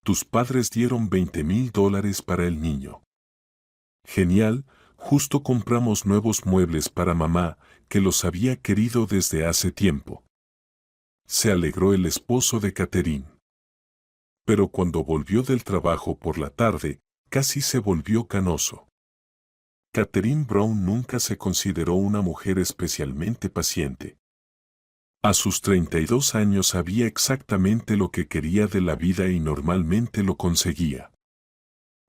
tus padres dieron $20,000 para el niño. Genial, justo compramos nuevos muebles para mamá, que los había querido desde hace tiempo. Se alegró el esposo de Catherine. Pero cuando volvió del trabajo por la tarde, casi se volvió canoso. Catherine Brown nunca se consideró una mujer especialmente paciente. A sus 32 años sabía exactamente lo que quería de la vida y normalmente lo conseguía.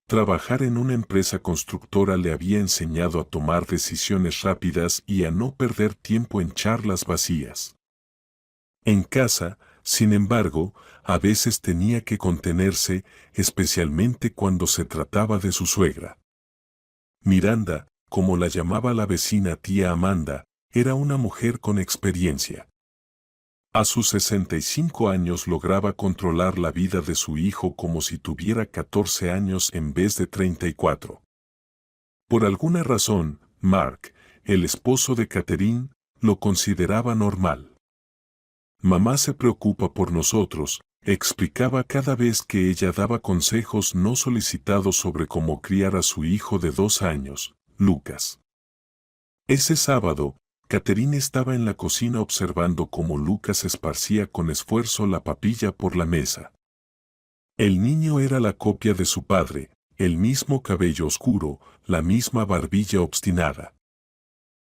Trabajar en una empresa constructora le había enseñado a tomar decisiones rápidas y a no perder tiempo en charlas vacías. En casa, sin embargo, a veces tenía que contenerse, especialmente cuando se trataba de su suegra. Miranda, como la llamaba la vecina tía Amanda, era una mujer con experiencia. A sus 65 años lograba controlar la vida de su hijo como si tuviera 14 años en vez de 34. Por alguna razón, Mark, el esposo de Catherine, lo consideraba normal. Mamá se preocupa por nosotros, explicaba cada vez que ella daba consejos no solicitados sobre cómo criar a su hijo de 2 años, Lucas. Ese sábado, Catherine estaba en la cocina observando cómo Lucas esparcía con esfuerzo la papilla por la mesa. El niño era la copia de su padre, el mismo cabello oscuro, la misma barbilla obstinada.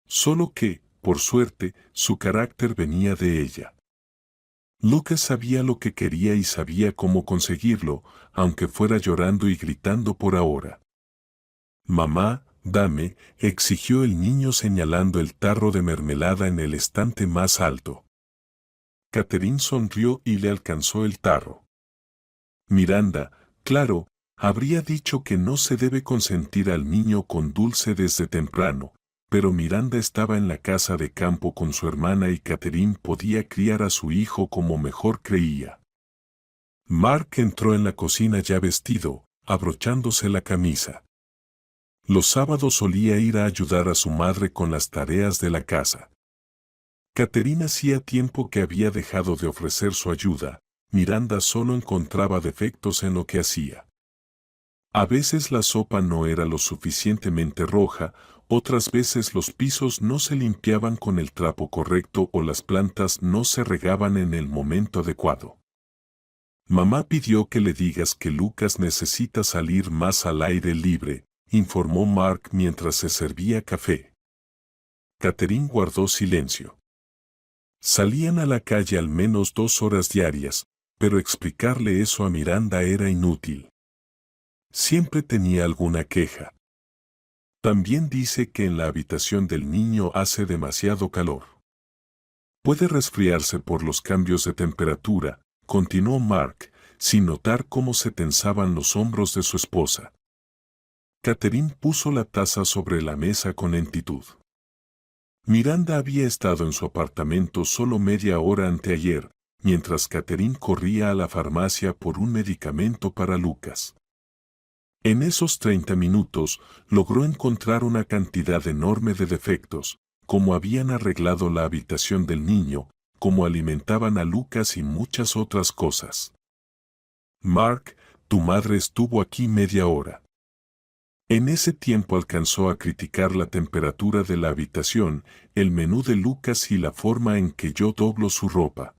Solo que, por suerte, su carácter venía de ella. Lucas sabía lo que quería y sabía cómo conseguirlo, aunque fuera llorando y gritando por ahora. Mamá, dame, exigió el niño señalando el tarro de mermelada en el estante más alto. Catherine sonrió y le alcanzó el tarro. Miranda, claro, habría dicho que no se debe consentir al niño con dulce desde temprano, pero Miranda estaba en la casa de campo con su hermana y Catherine podía criar a su hijo como mejor creía. Mark entró en la cocina ya vestido, abrochándose la camisa. Los sábados solía ir a ayudar a su madre con las tareas de la casa. Catherine hacía tiempo que había dejado de ofrecer su ayuda, Miranda solo encontraba defectos en lo que hacía. A veces la sopa no era lo suficientemente roja, otras veces los pisos no se limpiaban con el trapo correcto o las plantas no se regaban en el momento adecuado. Mamá pidió que le digas que Lucas necesita salir más al aire libre, informó Mark mientras se servía café. Catherine guardó silencio. Salían a la calle al menos 2 horas diarias, pero explicarle eso a Miranda era inútil. Siempre tenía alguna queja. También dice que en la habitación del niño hace demasiado calor. Puede resfriarse por los cambios de temperatura, continuó Mark, sin notar cómo se tensaban los hombros de su esposa. Catherine puso la taza sobre la mesa con lentitud. Miranda había estado en su apartamento solo media hora anteayer, mientras Catherine corría a la farmacia por un medicamento para Lucas. En esos 30 minutos logró encontrar una cantidad enorme de defectos, cómo habían arreglado la habitación del niño, cómo alimentaban a Lucas y muchas otras cosas. Mark, tu madre estuvo aquí media hora. En ese tiempo alcanzó a criticar la temperatura de la habitación, el menú de Lucas y la forma en que yo doblo su ropa.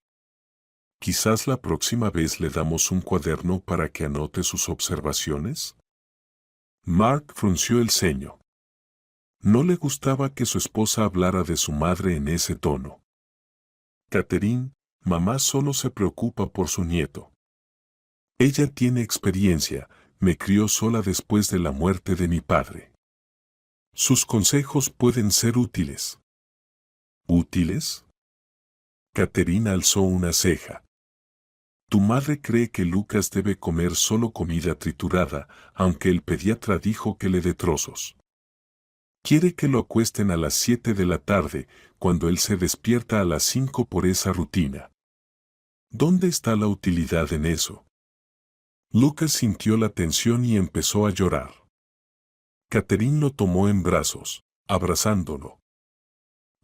Quizás la próxima vez le damos un cuaderno para que anote sus observaciones. Mark frunció el ceño. No le gustaba que su esposa hablara de su madre en ese tono. Catherine, mamá solo se preocupa por su nieto. Ella tiene experiencia, me crió sola después de la muerte de mi padre. Sus consejos pueden ser útiles. ¿Útiles? Catherine alzó una ceja. Tu madre cree que Lucas debe comer solo comida triturada, aunque el pediatra dijo que le dé trozos. Quiere que lo acuesten a las 7 de la tarde, cuando él se despierta a las 5 por esa rutina. ¿Dónde está la utilidad en eso? Lucas sintió la tensión y empezó a llorar. Catherine lo tomó en brazos, abrazándolo.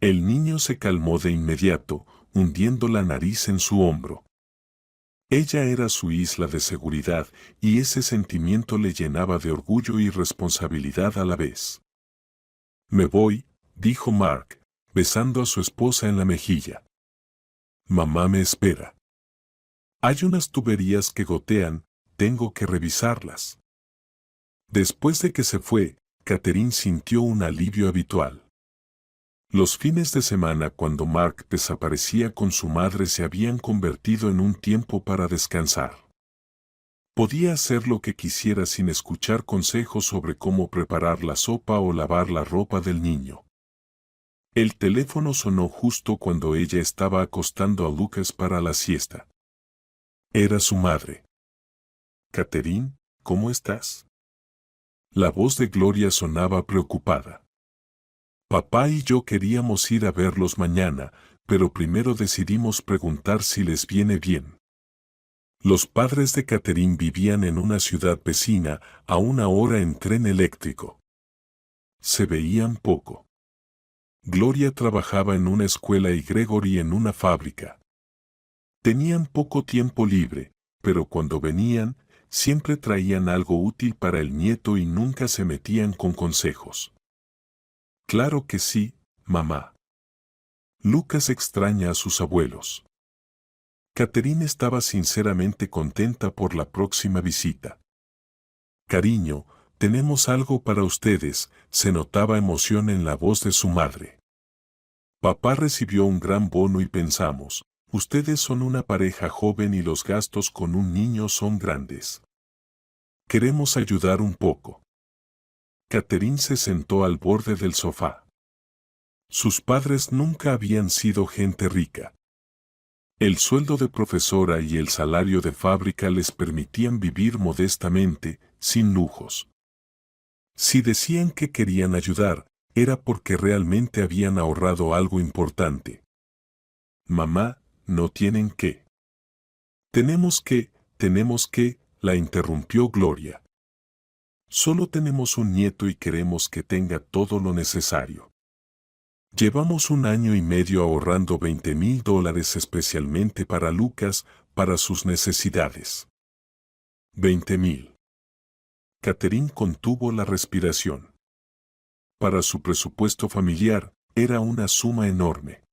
El niño se calmó de inmediato, hundiendo la nariz en su hombro. Ella era su isla de seguridad y ese sentimiento le llenaba de orgullo y responsabilidad a la vez. Me voy, dijo Mark, besando a su esposa en la mejilla. Mamá me espera. Hay unas tuberías que gotean, tengo que revisarlas. Después de que se fue, Catherine sintió un alivio habitual. Los fines de semana cuando Mark desaparecía con su madre se habían convertido en un tiempo para descansar. Podía hacer lo que quisiera sin escuchar consejos sobre cómo preparar la sopa o lavar la ropa del niño. El teléfono sonó justo cuando ella estaba acostando a Lucas para la siesta. Era su madre. Catherine, ¿cómo estás? La voz de Gloria sonaba preocupada. Papá y yo queríamos ir a verlos mañana, pero primero decidimos preguntar si les viene bien. Los padres de Catherine vivían en una ciudad vecina, a 1 hora en tren eléctrico. Se veían poco. Gloria trabajaba en una escuela y Gregory en una fábrica. Tenían poco tiempo libre, pero cuando venían, siempre traían algo útil para el nieto y nunca se metían con consejos. Claro que sí, mamá. Lucas extraña a sus abuelos. Catherine estaba sinceramente contenta por la próxima visita. Cariño, tenemos algo para ustedes, se notaba emoción en la voz de su madre. Papá recibió un gran bono y pensamos, ustedes son una pareja joven y los gastos con un niño son grandes. Queremos ayudar un poco. Catherine se sentó al borde del sofá. Sus padres nunca habían sido gente rica. El sueldo de profesora y el salario de fábrica les permitían vivir modestamente, sin lujos. Si decían que querían ayudar, era porque realmente habían ahorrado algo importante. Mamá, no tienen que. Tenemos que, la interrumpió Gloria. Solo tenemos un nieto y queremos que tenga todo lo necesario. Llevamos 1 año y medio ahorrando $20,000 especialmente para Lucas, para sus necesidades. 20,000. Catherine contuvo la respiración. Para su presupuesto familiar, era una suma enorme.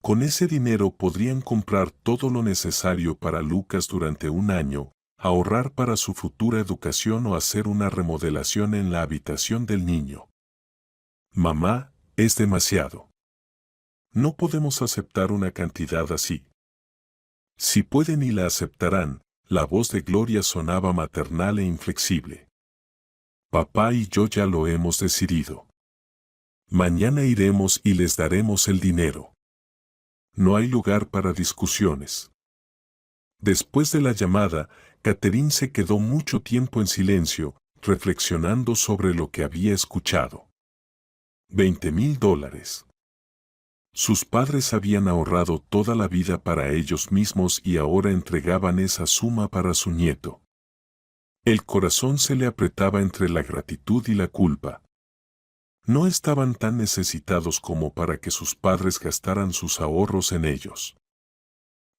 Con ese dinero podrían comprar todo lo necesario para Lucas durante 1 año, ahorrar para su futura educación o hacer una remodelación en la habitación del niño. Mamá, es demasiado. No podemos aceptar una cantidad así. Si pueden y la aceptarán, la voz de Gloria sonaba maternal e inflexible. Papá y yo ya lo hemos decidido. Mañana iremos y les daremos el dinero. No hay lugar para discusiones. Después de la llamada, Catherine se quedó mucho tiempo en silencio, reflexionando sobre lo que había escuchado. $20,000. Sus padres habían ahorrado toda la vida para ellos mismos y ahora entregaban esa suma para su nieto. El corazón se le apretaba entre la gratitud y la culpa. No estaban tan necesitados como para que sus padres gastaran sus ahorros en ellos.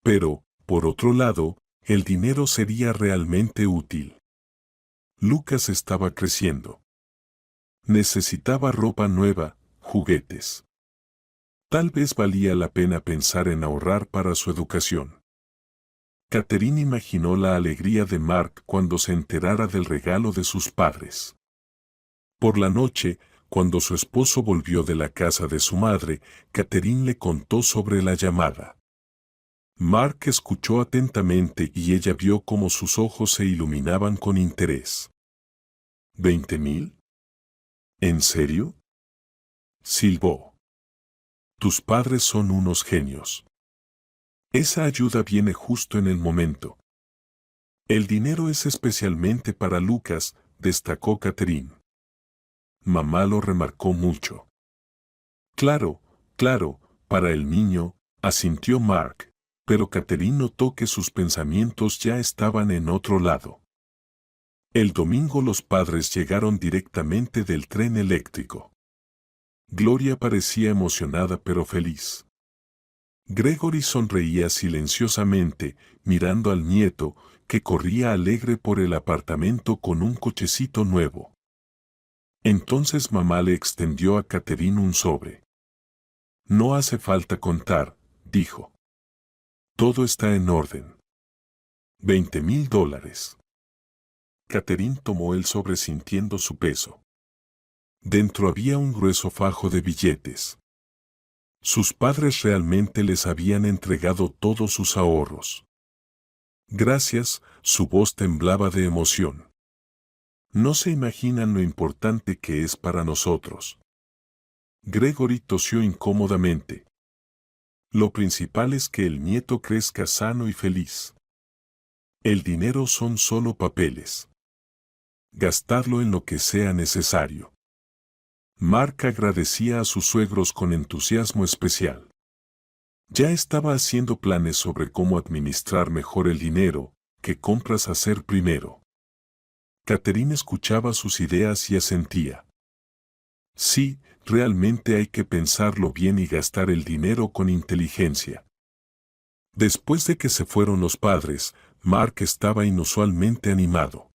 Pero, por otro lado, el dinero sería realmente útil. Lucas estaba creciendo. Necesitaba ropa nueva, juguetes. Tal vez valía la pena pensar en ahorrar para su educación. Catherine imaginó la alegría de Mark cuando se enterara del regalo de sus padres. Por la noche, cuando su esposo volvió de la casa de su madre, Catherine le contó sobre la llamada. Mark escuchó atentamente y ella vio cómo sus ojos se iluminaban con interés. ¿20,000? ¿En serio? Silbó. Tus padres son unos genios. Esa ayuda viene justo en el momento. El dinero es especialmente para Lucas, destacó Catherine. Mamá lo remarcó mucho. Claro, para el niño, asintió Mark, pero Catherine notó que sus pensamientos ya estaban en otro lado. El domingo los padres llegaron directamente del tren eléctrico. Gloria parecía emocionada pero feliz. Gregory sonreía silenciosamente, mirando al nieto, que corría alegre por el apartamento con un cochecito nuevo. Entonces mamá le extendió a Catherine un sobre. No hace falta contar, dijo. Todo está en orden. $20,000. Catherine tomó el sobre sintiendo su peso. Dentro había un grueso fajo de billetes. Sus padres realmente les habían entregado todos sus ahorros. Gracias, su voz temblaba de emoción. No se imaginan lo importante que es para nosotros. Gregory tosió incómodamente. Lo principal es que el nieto crezca sano y feliz. El dinero son solo papeles. Gastadlo en lo que sea necesario. Mark agradecía a sus suegros con entusiasmo especial. Ya estaba haciendo planes sobre cómo administrar mejor el dinero, qué compras hacer primero. Catherine escuchaba sus ideas y asentía. Sí, realmente hay que pensarlo bien y gastar el dinero con inteligencia. Después de que se fueron los padres, Mark estaba inusualmente animado.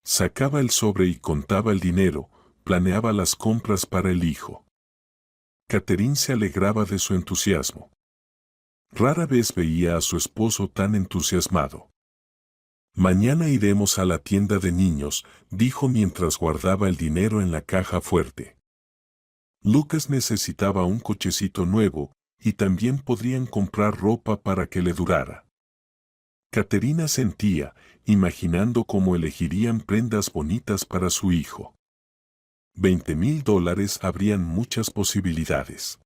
Sacaba el sobre y contaba el dinero, planeaba las compras para el hijo. Catherine se alegraba de su entusiasmo. Rara vez veía a su esposo tan entusiasmado. Mañana iremos a la tienda de niños, dijo mientras guardaba el dinero en la caja fuerte. Lucas necesitaba un cochecito nuevo, y también podrían comprar ropa para que le durara. Caterina sentía, imaginando cómo elegirían prendas bonitas para su hijo. $20,000 habrían muchas posibilidades.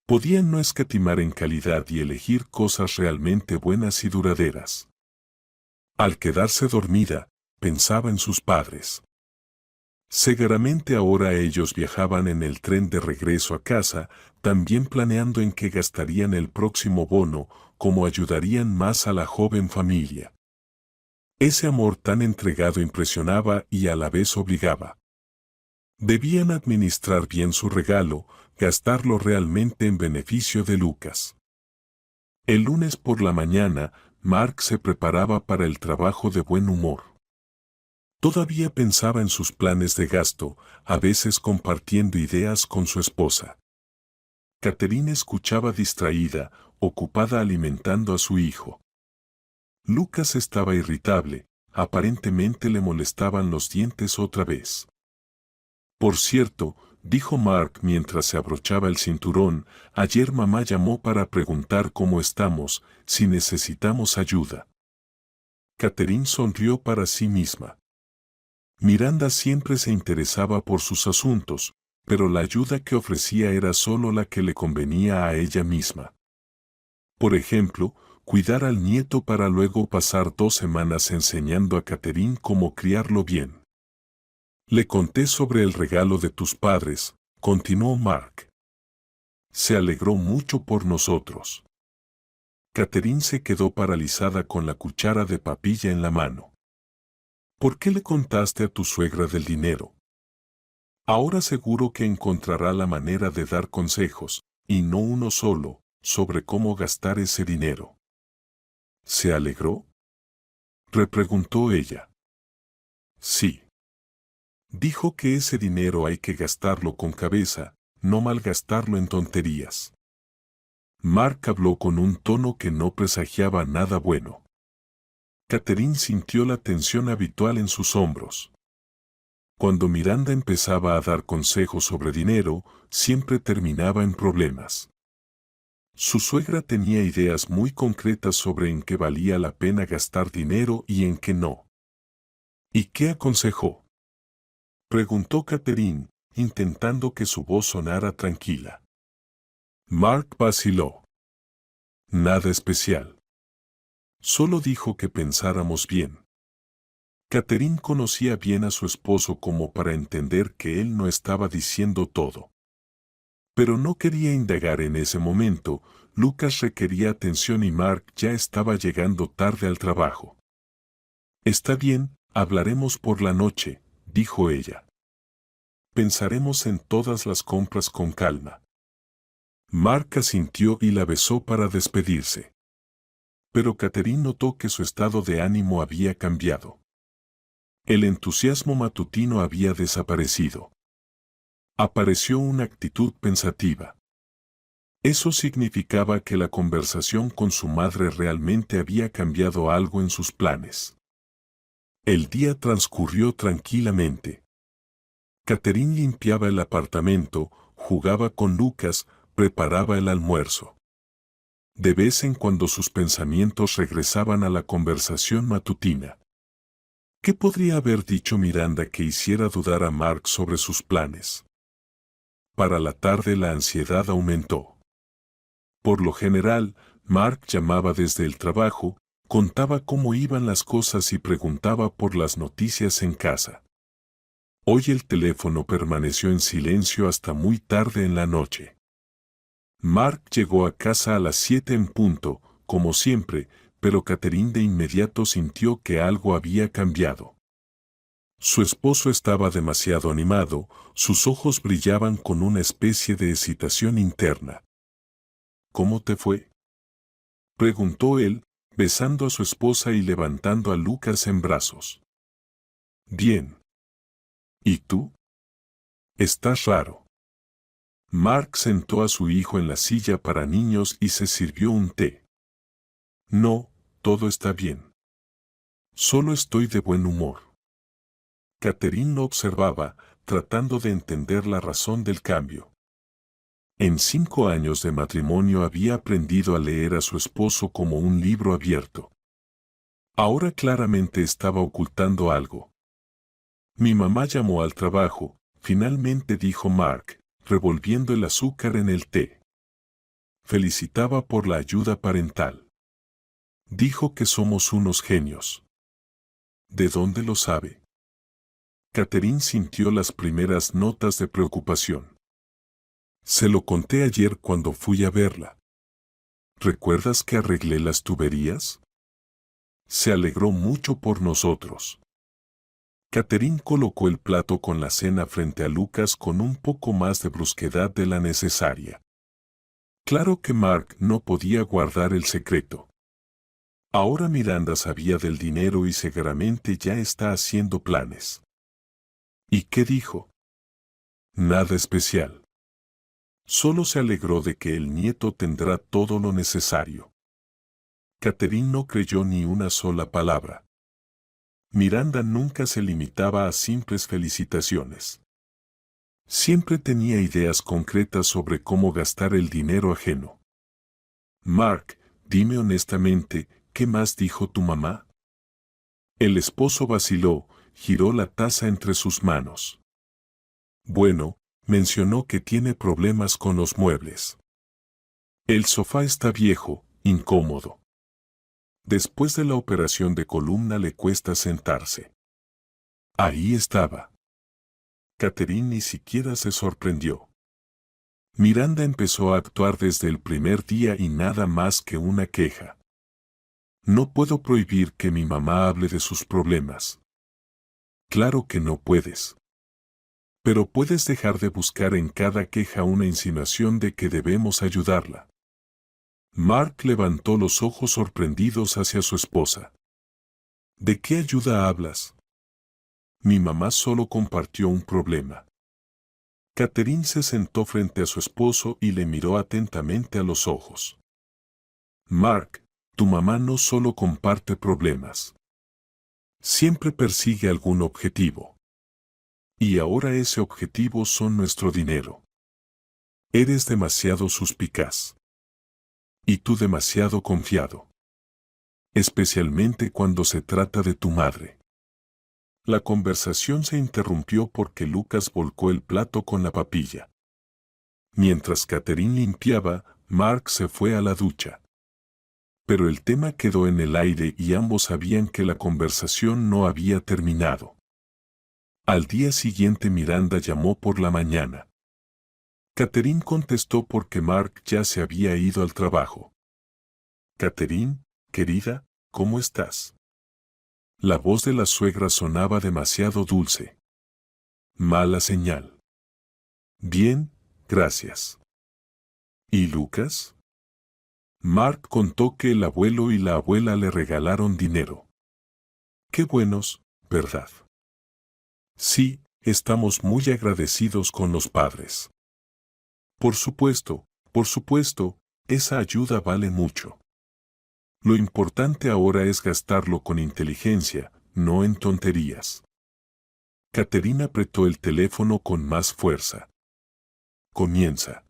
Podían no escatimar en calidad y elegir cosas realmente buenas y duraderas. Al quedarse dormida, pensaba en sus padres. Seguramente ahora ellos viajaban en el tren de regreso a casa, también planeando en qué gastarían el próximo bono, cómo ayudarían más a la joven familia. Ese amor tan entregado impresionaba y a la vez obligaba. Debían administrar bien su regalo, gastarlo realmente en beneficio de Lucas. El lunes por la mañana, Mark se preparaba para el trabajo de buen humor. Todavía pensaba en sus planes de gasto, a veces compartiendo ideas con su esposa. Catherine escuchaba distraída, ocupada alimentando a su hijo. Lucas estaba irritable, aparentemente le molestaban los dientes otra vez. Por cierto, dijo Mark mientras se abrochaba el cinturón, ayer mamá llamó para preguntar cómo estamos, si necesitamos ayuda. Catherine sonrió para sí misma. Miranda siempre se interesaba por sus asuntos, pero la ayuda que ofrecía era solo la que le convenía a ella misma. Por ejemplo, cuidar al nieto para luego pasar 2 semanas enseñando a Catherine cómo criarlo bien. Le conté sobre el regalo de tus padres, continuó Mark. Se alegró mucho por nosotros. Catherine se quedó paralizada con la cuchara de papilla en la mano. ¿Por qué le contaste a tu suegra del dinero? Ahora seguro que encontrará la manera de dar consejos, y no uno solo, sobre cómo gastar ese dinero. ¿Se alegró? Repreguntó ella. Sí. Dijo que ese dinero hay que gastarlo con cabeza, no malgastarlo en tonterías. Mark habló con un tono que no presagiaba nada bueno. Catherine sintió la tensión habitual en sus hombros. Cuando Miranda empezaba a dar consejos sobre dinero, siempre terminaba en problemas. Su suegra tenía ideas muy concretas sobre en qué valía la pena gastar dinero y en qué no. ¿Y qué aconsejó? Preguntó Catherine, intentando que su voz sonara tranquila. Mark vaciló. Nada especial. Solo dijo que pensáramos bien. Catherine conocía bien a su esposo como para entender que él no estaba diciendo todo. Pero no quería indagar en ese momento, Lucas requería atención y Mark ya estaba llegando tarde al trabajo. Está bien, hablaremos por la noche, dijo ella. Pensaremos en todas las compras con calma. Mark asintió y la besó para despedirse. Pero Catherine notó que su estado de ánimo había cambiado. El entusiasmo matutino había desaparecido. Apareció una actitud pensativa. Eso significaba que la conversación con su madre realmente había cambiado algo en sus planes. El día transcurrió tranquilamente. Catherine limpiaba el apartamento, jugaba con Lucas, preparaba el almuerzo. De vez en cuando sus pensamientos regresaban a la conversación matutina. ¿Qué podría haber dicho Miranda que hiciera dudar a Mark sobre sus planes? Para la tarde la ansiedad aumentó. Por lo general, Mark llamaba desde el trabajo, contaba cómo iban las cosas y preguntaba por las noticias en casa. Hoy el teléfono permaneció en silencio hasta muy tarde en la noche. Mark llegó a casa a las 7 en punto, como siempre, pero Catherine de inmediato sintió que algo había cambiado. Su esposo estaba demasiado animado, sus ojos brillaban con una especie de excitación interna. ¿Cómo te fue?, preguntó él, besando a su esposa y levantando a Lucas en brazos. Bien. ¿Y tú? Estás raro. Mark sentó a su hijo en la silla para niños y se sirvió un té. No, todo está bien. Solo estoy de buen humor. Catherine lo observaba, tratando de entender la razón del cambio. En 5 años de matrimonio había aprendido a leer a su esposo como un libro abierto. Ahora claramente estaba ocultando algo. Mi mamá llamó al trabajo, finalmente dijo Mark, revolviendo el azúcar en el té. Felicitaba por la ayuda parental. Dijo que somos unos genios. ¿De dónde lo sabe? Catherine sintió las primeras notas de preocupación. Se lo conté ayer cuando fui a verla. ¿Recuerdas que arreglé las tuberías? Se alegró mucho por nosotros. Catherine colocó el plato con la cena frente a Lucas con un poco más de brusquedad de la necesaria. Claro que Mark no podía guardar el secreto. Ahora Miranda sabía del dinero y seguramente ya está haciendo planes. ¿Y qué dijo? Nada especial. Solo se alegró de que el nieto tendrá todo lo necesario. Catherine no creyó ni una sola palabra. Miranda nunca se limitaba a simples felicitaciones. Siempre tenía ideas concretas sobre cómo gastar el dinero ajeno. Mark, dime honestamente, ¿qué más dijo tu mamá? El esposo vaciló, giró la taza entre sus manos. Bueno, mencionó que tiene problemas con los muebles. El sofá está viejo, incómodo. Después de la operación de columna le cuesta sentarse. Ahí estaba. Catherine ni siquiera se sorprendió. Miranda empezó a actuar desde el primer día y nada más que una queja. No puedo prohibir que mi mamá hable de sus problemas. Claro que no puedes. Pero puedes dejar de buscar en cada queja una insinuación de que debemos ayudarla. Mark levantó los ojos sorprendidos hacia su esposa. ¿De qué ayuda hablas? Mi mamá solo compartió un problema. Catherine se sentó frente a su esposo y le miró atentamente a los ojos. Mark, tu mamá no solo comparte problemas. Siempre persigue algún objetivo. Y ahora ese objetivo son nuestro dinero. Eres demasiado suspicaz. Y tú demasiado confiado. Especialmente cuando se trata de tu madre. La conversación se interrumpió porque Lucas volcó el plato con la papilla. Mientras Catherine limpiaba, Mark se fue a la ducha. Pero el tema quedó en el aire y ambos sabían que la conversación no había terminado. Al día siguiente Miranda llamó por la mañana. Catherine contestó porque Mark ya se había ido al trabajo. Catherine, querida, ¿cómo estás? La voz de la suegra sonaba demasiado dulce. Mala señal. Bien, gracias. ¿Y Lucas? Mark contó que el abuelo y la abuela le regalaron dinero. Qué buenos, ¿verdad? Sí, estamos muy agradecidos con los padres. Por supuesto, esa ayuda vale mucho. Lo importante ahora es gastarlo con inteligencia, no en tonterías. Caterina apretó el teléfono con más fuerza. Comienza.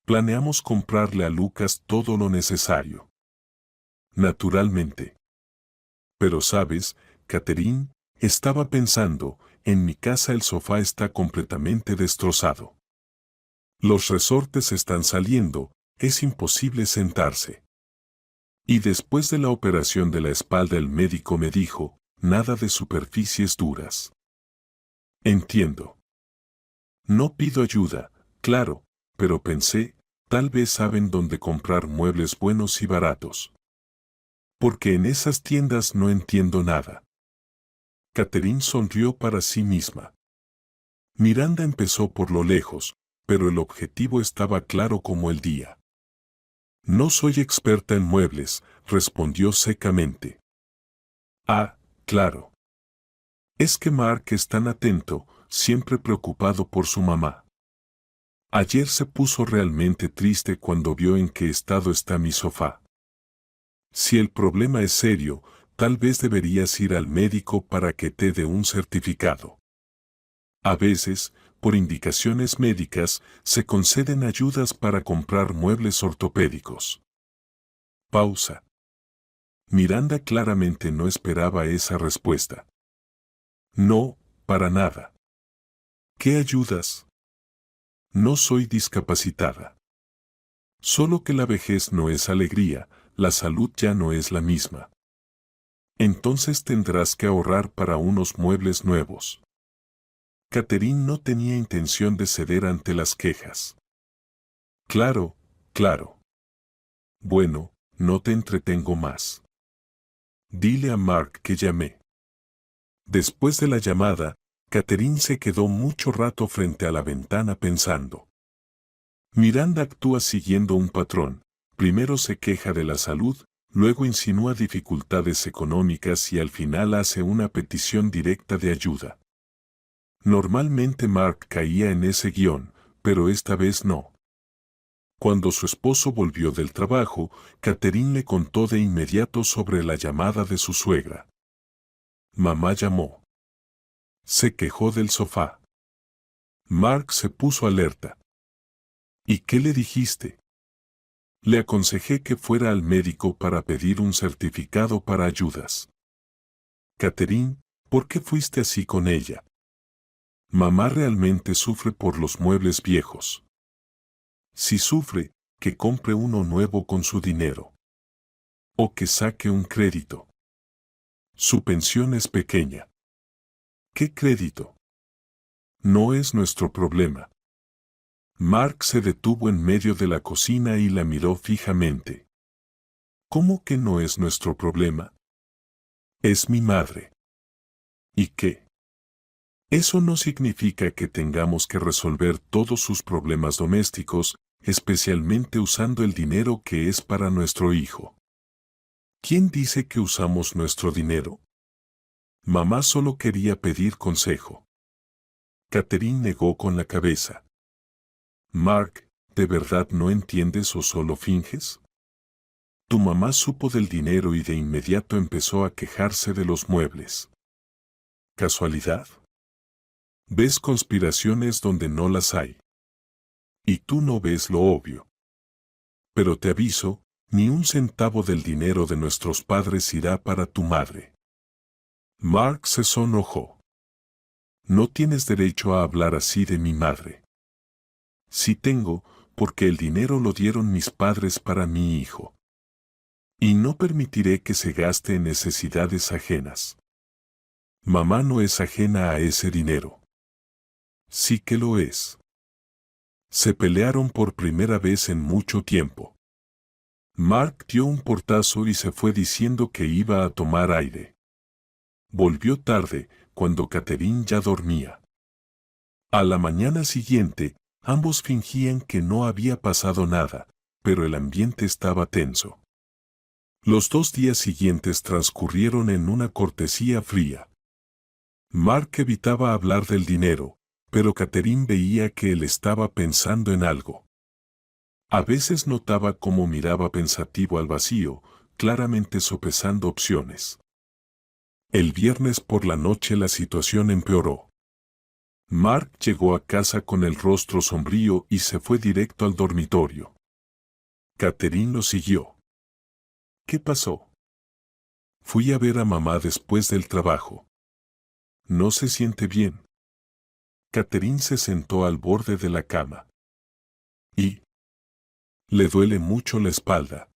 Planeamos comprarle a Lucas todo lo necesario. Naturalmente. Pero sabes, Catherine, estaba pensando, en mi casa el sofá está completamente destrozado. Los resortes están saliendo, es imposible sentarse. Y después de la operación de la espalda el médico me dijo, nada de superficies duras. Entiendo. No pido ayuda, claro, pero pensé, tal vez saben dónde comprar muebles buenos y baratos. Porque en esas tiendas no entiendo nada. Catherine sonrió para sí misma. Miranda empezó por lo lejos, pero el objetivo estaba claro como el día. No soy experta en muebles, respondió secamente. Ah, claro. Es que Mark es tan atento, siempre preocupado por su mamá. Ayer se puso realmente triste cuando vio en qué estado está mi sofá. Si el problema es serio, tal vez deberías ir al médico para que te dé un certificado. A veces, por indicaciones médicas, se conceden ayudas para comprar muebles ortopédicos. Pausa. Miranda claramente no esperaba esa respuesta. No, para nada. ¿Qué ayudas? No soy discapacitada. Solo que la vejez no es alegría, la salud ya no es la misma. Entonces tendrás que ahorrar para unos muebles nuevos. Catherine no tenía intención de ceder ante las quejas. Claro, claro. Bueno, no te entretengo más. Dile a Mark que llamé. Después de la llamada, Catherine se quedó mucho rato frente a la ventana pensando. Miranda actúa siguiendo un patrón, primero se queja de la salud, luego insinúa dificultades económicas y al final hace una petición directa de ayuda. Normalmente Mark caía en ese guión, pero esta vez no. Cuando su esposo volvió del trabajo, Catherine le contó de inmediato sobre la llamada de su suegra. Mamá llamó. Se quejó del sofá. Mark se puso alerta. ¿Y qué le dijiste? Le aconsejé que fuera al médico para pedir un certificado para ayudas. Catherine, ¿por qué fuiste así con ella? Mamá realmente sufre por los muebles viejos. Si sufre, que compre uno nuevo con su dinero. O que saque un crédito. Su pensión es pequeña. ¿Qué crédito? No es nuestro problema. Mark se detuvo en medio de la cocina y la miró fijamente. ¿Cómo que no es nuestro problema? Es mi madre. ¿Y qué? Eso no significa que tengamos que resolver todos sus problemas domésticos, especialmente usando el dinero que es para nuestro hijo. ¿Quién dice que usamos nuestro dinero? Mamá solo quería pedir consejo. Catherine negó con la cabeza. Mark, ¿de verdad no entiendes o solo finges? Tu mamá supo del dinero y de inmediato empezó a quejarse de los muebles. ¿Casualidad? Ves conspiraciones donde no las hay. Y tú no ves lo obvio. Pero te aviso, ni un centavo del dinero de nuestros padres irá para tu madre. Mark se sonrojó. No tienes derecho a hablar así de mi madre. Sí tengo, porque el dinero lo dieron mis padres para mi hijo. Y no permitiré que se gaste en necesidades ajenas. Mamá no es ajena a ese dinero. Sí que lo es. Se pelearon por primera vez en mucho tiempo. Mark dio un portazo y se fue diciendo que iba a tomar aire. Volvió tarde, cuando Catherine ya dormía. A la mañana siguiente, Ambos fingían que no había pasado nada, pero el ambiente estaba tenso. Los 2 días siguientes transcurrieron en una cortesía fría. Mark evitaba hablar del dinero, pero Catherine veía que él estaba pensando en algo. A veces notaba cómo miraba pensativo al vacío, claramente sopesando opciones. El viernes por la noche la situación empeoró. Mark llegó a casa con el rostro sombrío y se fue directo al dormitorio. Catherine lo siguió. ¿Qué pasó? Fui a ver a mamá después del trabajo. No se siente bien. Catherine se sentó al borde de la cama. Y le duele mucho la espalda.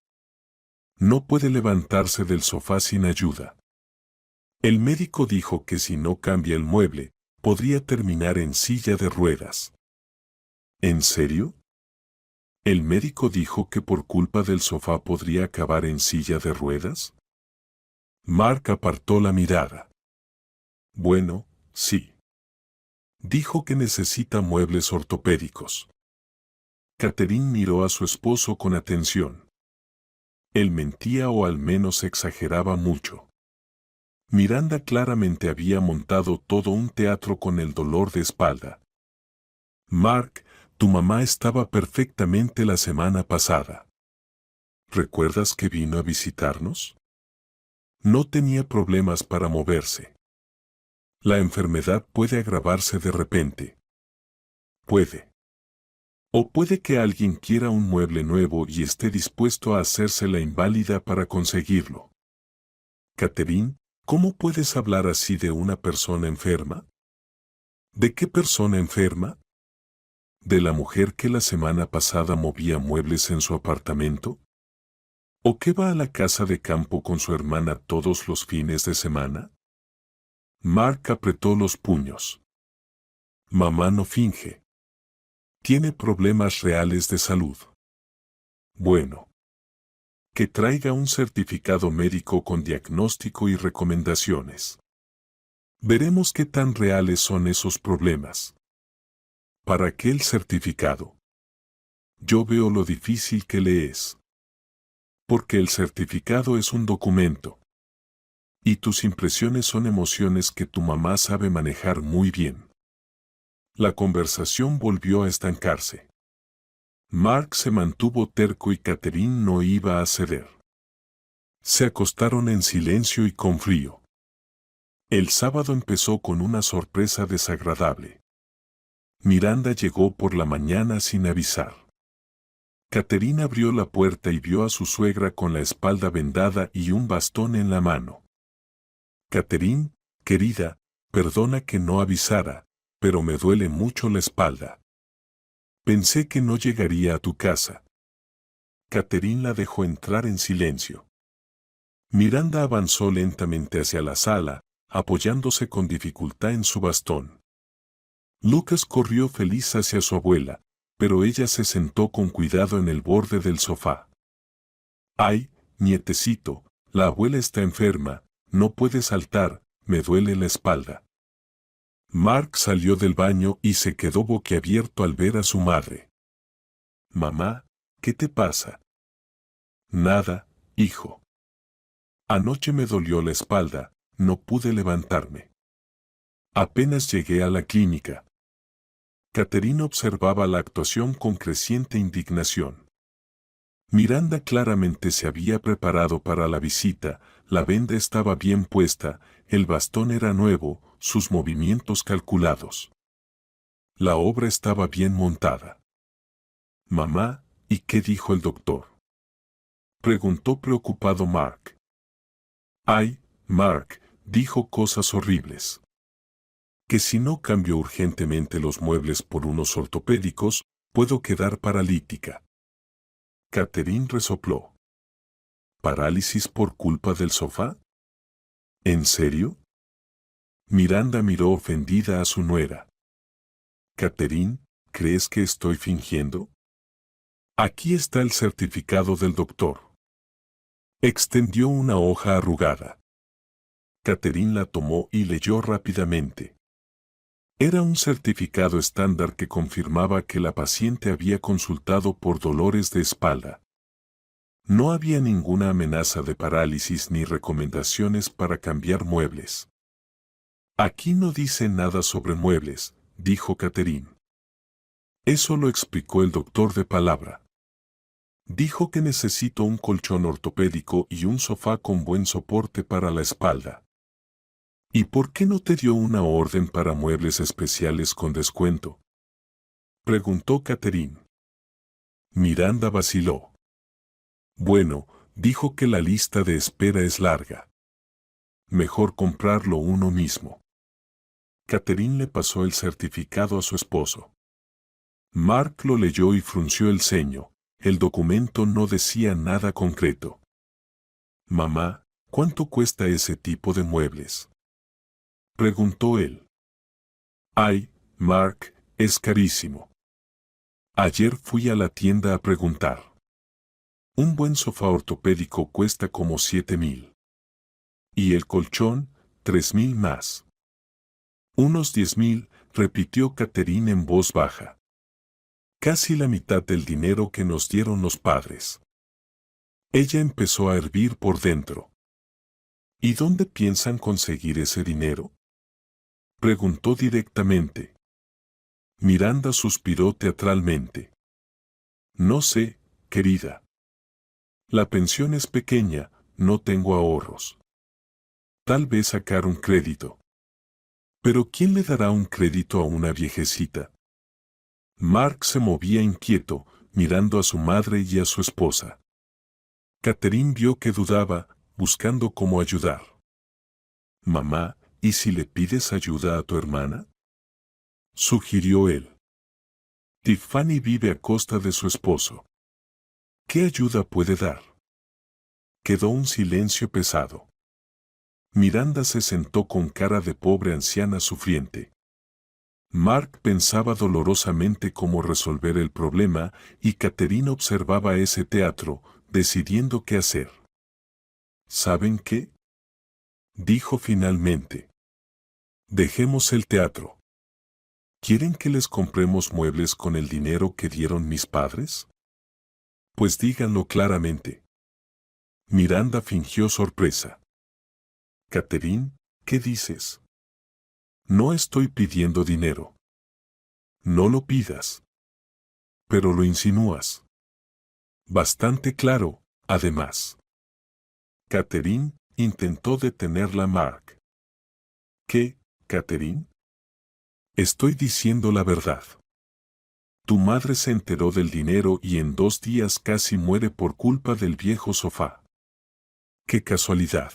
No puede levantarse del sofá sin ayuda. El médico dijo que si no cambia el mueble, podría terminar en silla de ruedas. ¿En serio? ¿El médico dijo que por culpa del sofá podría acabar en silla de ruedas? Mark apartó la mirada. Bueno, sí. Dijo que necesita muebles ortopédicos. Catherine miró a su esposo con atención. Él mentía o al menos exageraba mucho. Miranda claramente había montado todo un teatro con el dolor de espalda. Mark, tu mamá estaba perfectamente la semana pasada. ¿Recuerdas que vino a visitarnos? No tenía problemas para moverse. La enfermedad puede agravarse de repente. Puede. O puede que alguien quiera un mueble nuevo y esté dispuesto a hacerse la inválida para conseguirlo. Catherine, ¿cómo puedes hablar así de una persona enferma? ¿De qué persona enferma? ¿De la mujer que la semana pasada movía muebles en su apartamento? ¿O que va a la casa de campo con su hermana todos los fines de semana? Mark apretó los puños. Mamá no finge. Tiene problemas reales de salud. Bueno. Que traiga un certificado médico con diagnóstico y recomendaciones. Veremos qué tan reales son esos problemas. ¿Para qué el certificado? Yo veo lo difícil que le es. Porque el certificado es un documento. Y tus impresiones son emociones que tu mamá sabe manejar muy bien. La conversación volvió a estancarse. Mark se mantuvo terco y Catherine no iba a ceder. Se acostaron en silencio y con frío. El sábado empezó con una sorpresa desagradable. Miranda llegó por la mañana sin avisar. Catherine abrió la puerta y vio a su suegra con la espalda vendada y un bastón en la mano. Catherine, querida, perdona que no avisara, pero me duele mucho la espalda. Pensé que no llegaría a tu casa. Catherine la dejó entrar en silencio. Miranda avanzó lentamente hacia la sala, apoyándose con dificultad en su bastón. Lucas corrió feliz hacia su abuela, pero ella se sentó con cuidado en el borde del sofá. Ay, nietecito, la abuela está enferma, no puede saltar, me duele la espalda. Mark salió del baño y se quedó boquiabierto al ver a su madre. Mamá, ¿qué te pasa? Nada, hijo. Anoche me dolió la espalda, no pude levantarme. Apenas llegué a la clínica. Catherine observaba la actuación con creciente indignación. Miranda claramente se había preparado para la visita, la venda estaba bien puesta, el bastón era nuevo, sus movimientos calculados. La obra estaba bien montada. Mamá, ¿y qué dijo el doctor? Preguntó preocupado Mark. Ay, Mark, dijo cosas horribles. Que si no cambio urgentemente los muebles por unos ortopédicos, puedo quedar paralítica. Catherine resopló. ¿Parálisis por culpa del sofá? ¿En serio? Miranda miró ofendida a su nuera. Catherine, ¿crees que estoy fingiendo? Aquí está el certificado del doctor. Extendió una hoja arrugada. Catherine la tomó y leyó rápidamente. Era un certificado estándar que confirmaba que la paciente había consultado por dolores de espalda. No había ninguna amenaza de parálisis ni recomendaciones para cambiar muebles. Aquí no dice nada sobre muebles, dijo Catherine. Eso lo explicó el doctor de palabra. Dijo que necesito un colchón ortopédico y un sofá con buen soporte para la espalda. ¿Y por qué no te dio una orden para muebles especiales con descuento?, preguntó Catherine. Miranda vaciló. Bueno, dijo que la lista de espera es larga. Mejor comprarlo uno mismo. Catherine le pasó el certificado a su esposo. Mark lo leyó y frunció el ceño. El documento no decía nada concreto. Mamá, ¿cuánto cuesta ese tipo de muebles?, preguntó él. Ay, Mark, es carísimo. Ayer fui a la tienda a preguntar. Un buen sofá ortopédico cuesta como 7,000. Y el colchón, 3,000 más. Unos 10,000, repitió Catherine en voz baja. Casi la mitad del dinero que nos dieron los padres. Ella empezó a hervir por dentro. ¿Y dónde piensan conseguir ese dinero?, preguntó directamente. Miranda suspiró teatralmente. No sé, querida. La pensión es pequeña, no tengo ahorros. Tal vez sacar un crédito. ¿Pero quién le dará un crédito a una viejecita? Mark se movía inquieto, mirando a su madre y a su esposa. Catherine vio que dudaba, buscando cómo ayudar. Mamá, ¿y si le pides ayuda a tu hermana?, sugirió él. Tiffany vive a costa de su esposo. ¿Qué ayuda puede dar? Quedó un silencio pesado. Miranda se sentó con cara de pobre anciana sufriente. Mark pensaba dolorosamente cómo resolver el problema y Catherine observaba ese teatro, decidiendo qué hacer. ¿Saben qué?, dijo finalmente. Dejemos el teatro. ¿Quieren que les compremos muebles con el dinero que dieron mis padres? Pues díganlo claramente. Miranda fingió sorpresa. Catherine, ¿qué dices? No estoy pidiendo dinero. No lo pidas. Pero lo insinúas. Bastante claro, además. Catherine intentó detenerla Mark. ¿Qué, Catherine? Estoy diciendo la verdad. Tu madre se enteró del dinero y en 2 días casi muere por culpa del viejo sofá. ¡Qué casualidad!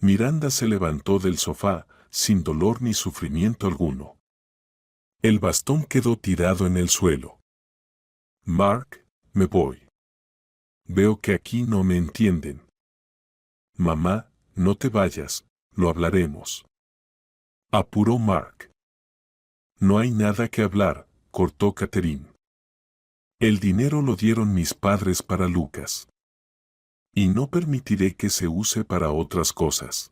Miranda se levantó del sofá, sin dolor ni sufrimiento alguno. El bastón quedó tirado en el suelo. Mark, me voy. Veo que aquí no me entienden. Mamá, no te vayas, lo hablaremos. Apuró Mark. No hay nada que hablar, cortó Catherine. El dinero lo dieron mis padres para Lucas. Y no permitiré que se use para otras cosas.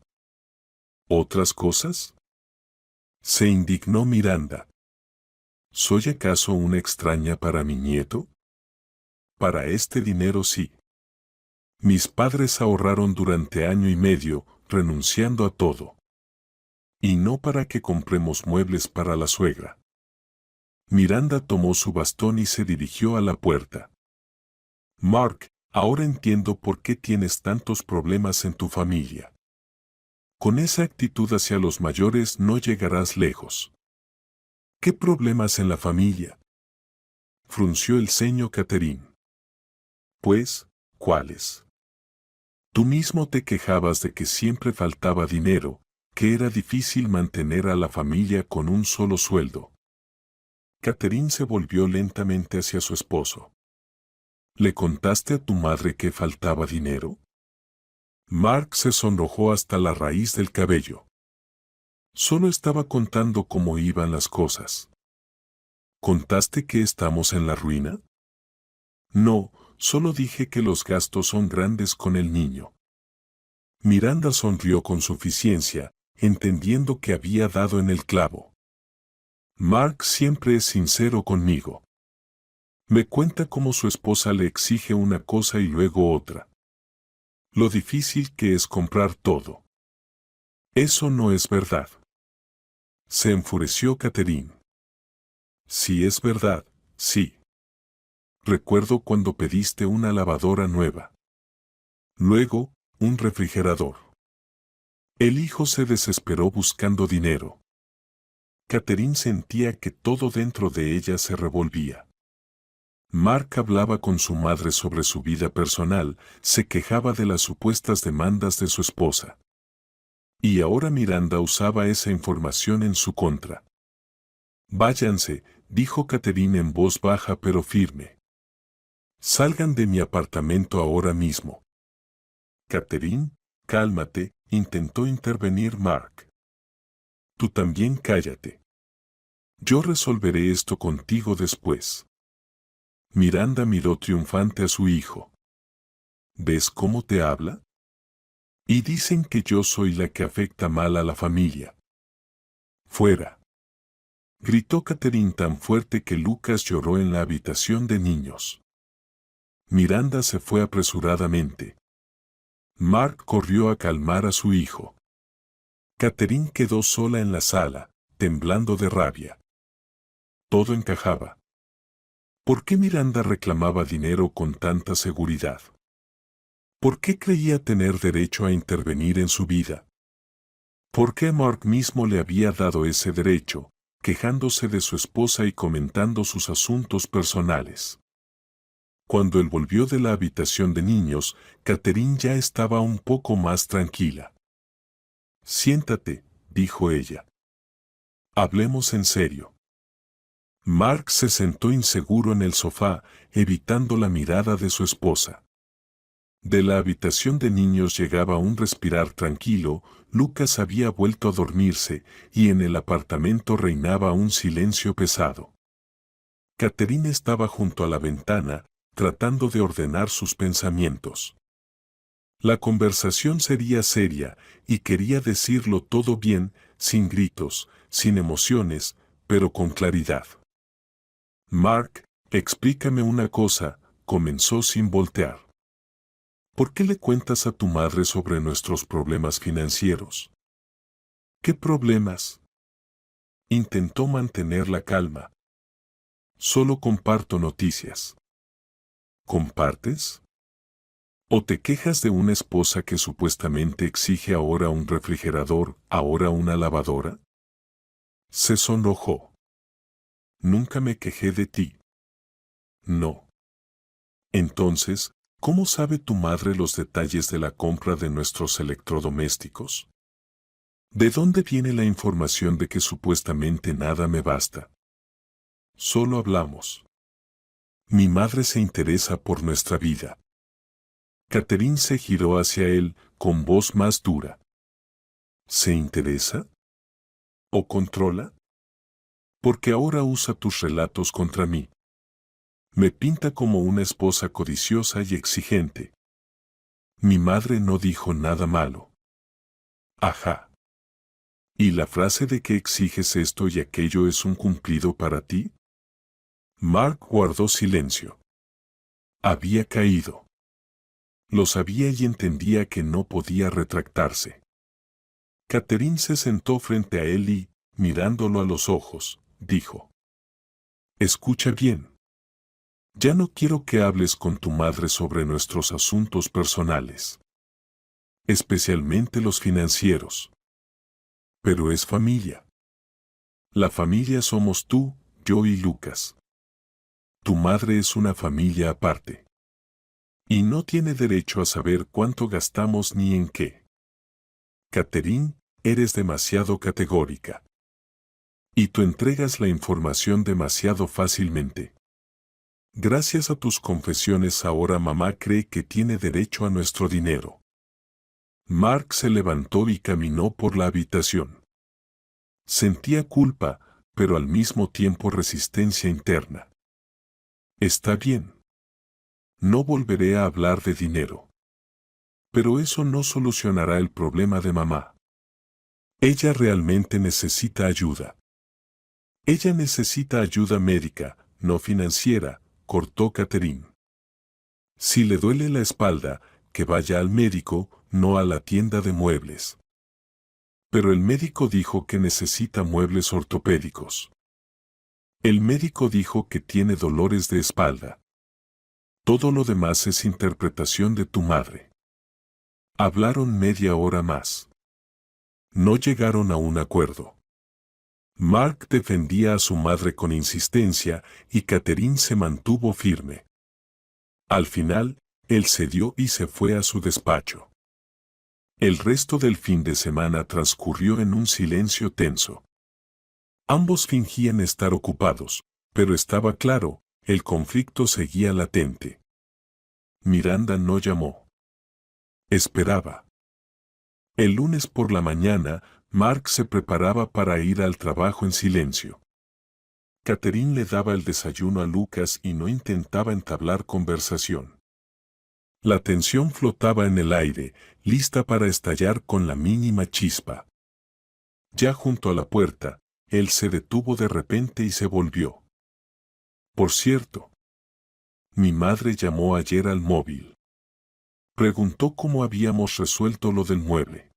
¿Otras cosas?, se indignó Miranda. ¿Soy acaso una extraña para mi nieto? Para este dinero sí. Mis padres ahorraron durante 1 año y medio, renunciando a todo. Y no para que compremos muebles para la suegra. Miranda tomó su bastón y se dirigió a la puerta. Mark, ahora entiendo por qué tienes tantos problemas en tu familia. Con esa actitud hacia los mayores no llegarás lejos. ¿Qué problemas en la familia?, frunció el ceño Catherine. Pues, ¿cuáles? Tú mismo te quejabas de que siempre faltaba dinero, que era difícil mantener a la familia con un solo sueldo. Catherine se volvió lentamente hacia su esposo. ¿Le contaste a tu madre que faltaba dinero? Mark se sonrojó hasta la raíz del cabello. Solo estaba contando cómo iban las cosas. ¿Contaste que estamos en la ruina? No, solo dije que los gastos son grandes con el niño. Miranda sonrió con suficiencia, entendiendo que había dado en el clavo. Mark siempre es sincero conmigo. Me cuenta cómo su esposa le exige una cosa y luego otra. Lo difícil que es comprar todo. Eso no es verdad. Se enfureció Catherine. Sí es verdad, sí. Recuerdo cuando pediste una lavadora nueva. Luego, un refrigerador. El hijo se desesperó buscando dinero. Catherine sentía que todo dentro de ella se revolvía. Mark hablaba con su madre sobre su vida personal, se quejaba de las supuestas demandas de su esposa. Y ahora Miranda usaba esa información en su contra. Váyanse, dijo Catherine en voz baja pero firme. Salgan de mi apartamento ahora mismo. Catherine, cálmate, intentó intervenir Mark. Tú también cállate. Yo resolveré esto contigo después. Miranda miró triunfante a su hijo. ¿Ves cómo te habla? Y dicen que yo soy la que afecta mal a la familia. Fuera. Gritó Catherine tan fuerte que Lucas lloró en la habitación de niños. Miranda se fue apresuradamente. Mark corrió a calmar a su hijo. Catherine quedó sola en la sala, temblando de rabia. Todo encajaba. ¿Por qué Miranda reclamaba dinero con tanta seguridad? ¿Por qué creía tener derecho a intervenir en su vida? ¿Por qué Mark mismo le había dado ese derecho, quejándose de su esposa y comentando sus asuntos personales? Cuando él volvió de la habitación de niños, Catherine ya estaba un poco más tranquila. Siéntate, dijo ella. Hablemos en serio. Mark se sentó inseguro en el sofá, evitando la mirada de su esposa. De la habitación de niños llegaba un respirar tranquilo, Lucas había vuelto a dormirse, y en el apartamento reinaba un silencio pesado. Catherine estaba junto a la ventana, tratando de ordenar sus pensamientos. La conversación sería seria, y quería decirlo todo bien, sin gritos, sin emociones, pero con claridad. Mark, explícame una cosa, comenzó sin voltear. ¿Por qué le cuentas a tu madre sobre nuestros problemas financieros? ¿Qué problemas? Intentó mantener la calma. Solo comparto noticias. ¿Compartes? ¿O te quejas de una esposa que supuestamente exige ahora un refrigerador, ahora una lavadora? Se sonrojó. Nunca me quejé de ti. No. Entonces, ¿cómo sabe tu madre los detalles de la compra de nuestros electrodomésticos? ¿De dónde viene la información de que supuestamente nada me basta? Solo hablamos. Mi madre se interesa por nuestra vida. Catherine se giró hacia él, con voz más dura. ¿Se interesa? ¿O controla? Porque ahora usa tus relatos contra mí. Me pinta como una esposa codiciosa y exigente. Mi madre no dijo nada malo. Ajá. ¿Y la frase de que exiges esto y aquello es un cumplido para ti? Mark guardó silencio. Había caído. Lo sabía y entendía que no podía retractarse. Catherine se sentó frente a él y, mirándolo a los ojos, dijo: Escucha bien. Ya no quiero que hables con tu madre sobre nuestros asuntos personales. Especialmente los financieros. Pero es familia. La familia somos tú, yo y Lucas. Tu madre es una familia aparte. Y no tiene derecho a saber cuánto gastamos ni en qué. Catherine, eres demasiado categórica. Y tú entregas la información demasiado fácilmente. Gracias a tus confesiones ahora mamá cree que tiene derecho a nuestro dinero. Mark se levantó y caminó por la habitación. Sentía culpa, pero al mismo tiempo resistencia interna. Está bien. No volveré a hablar de dinero. Pero eso no solucionará el problema de mamá. Ella realmente necesita ayuda. Ella necesita ayuda médica, no financiera, cortó Catherine. Si le duele la espalda, que vaya al médico, no a la tienda de muebles. Pero el médico dijo que necesita muebles ortopédicos. El médico dijo que tiene dolores de espalda. Todo lo demás es interpretación de tu madre. Hablaron media hora más. No llegaron a un acuerdo. Mark defendía a su madre con insistencia y Catherine se mantuvo firme. Al final, él cedió y se fue a su despacho. El resto del fin de semana transcurrió en un silencio tenso. Ambos fingían estar ocupados, pero estaba claro, el conflicto seguía latente. Miranda no llamó. Esperaba. El lunes por la mañana, Mark se preparaba para ir al trabajo en silencio. Catherine le daba el desayuno a Lucas y no intentaba entablar conversación. La tensión flotaba en el aire, lista para estallar con la mínima chispa. Ya junto a la puerta, él se detuvo de repente y se volvió. Por cierto, mi madre llamó ayer al móvil. Preguntó cómo habíamos resuelto lo del mueble.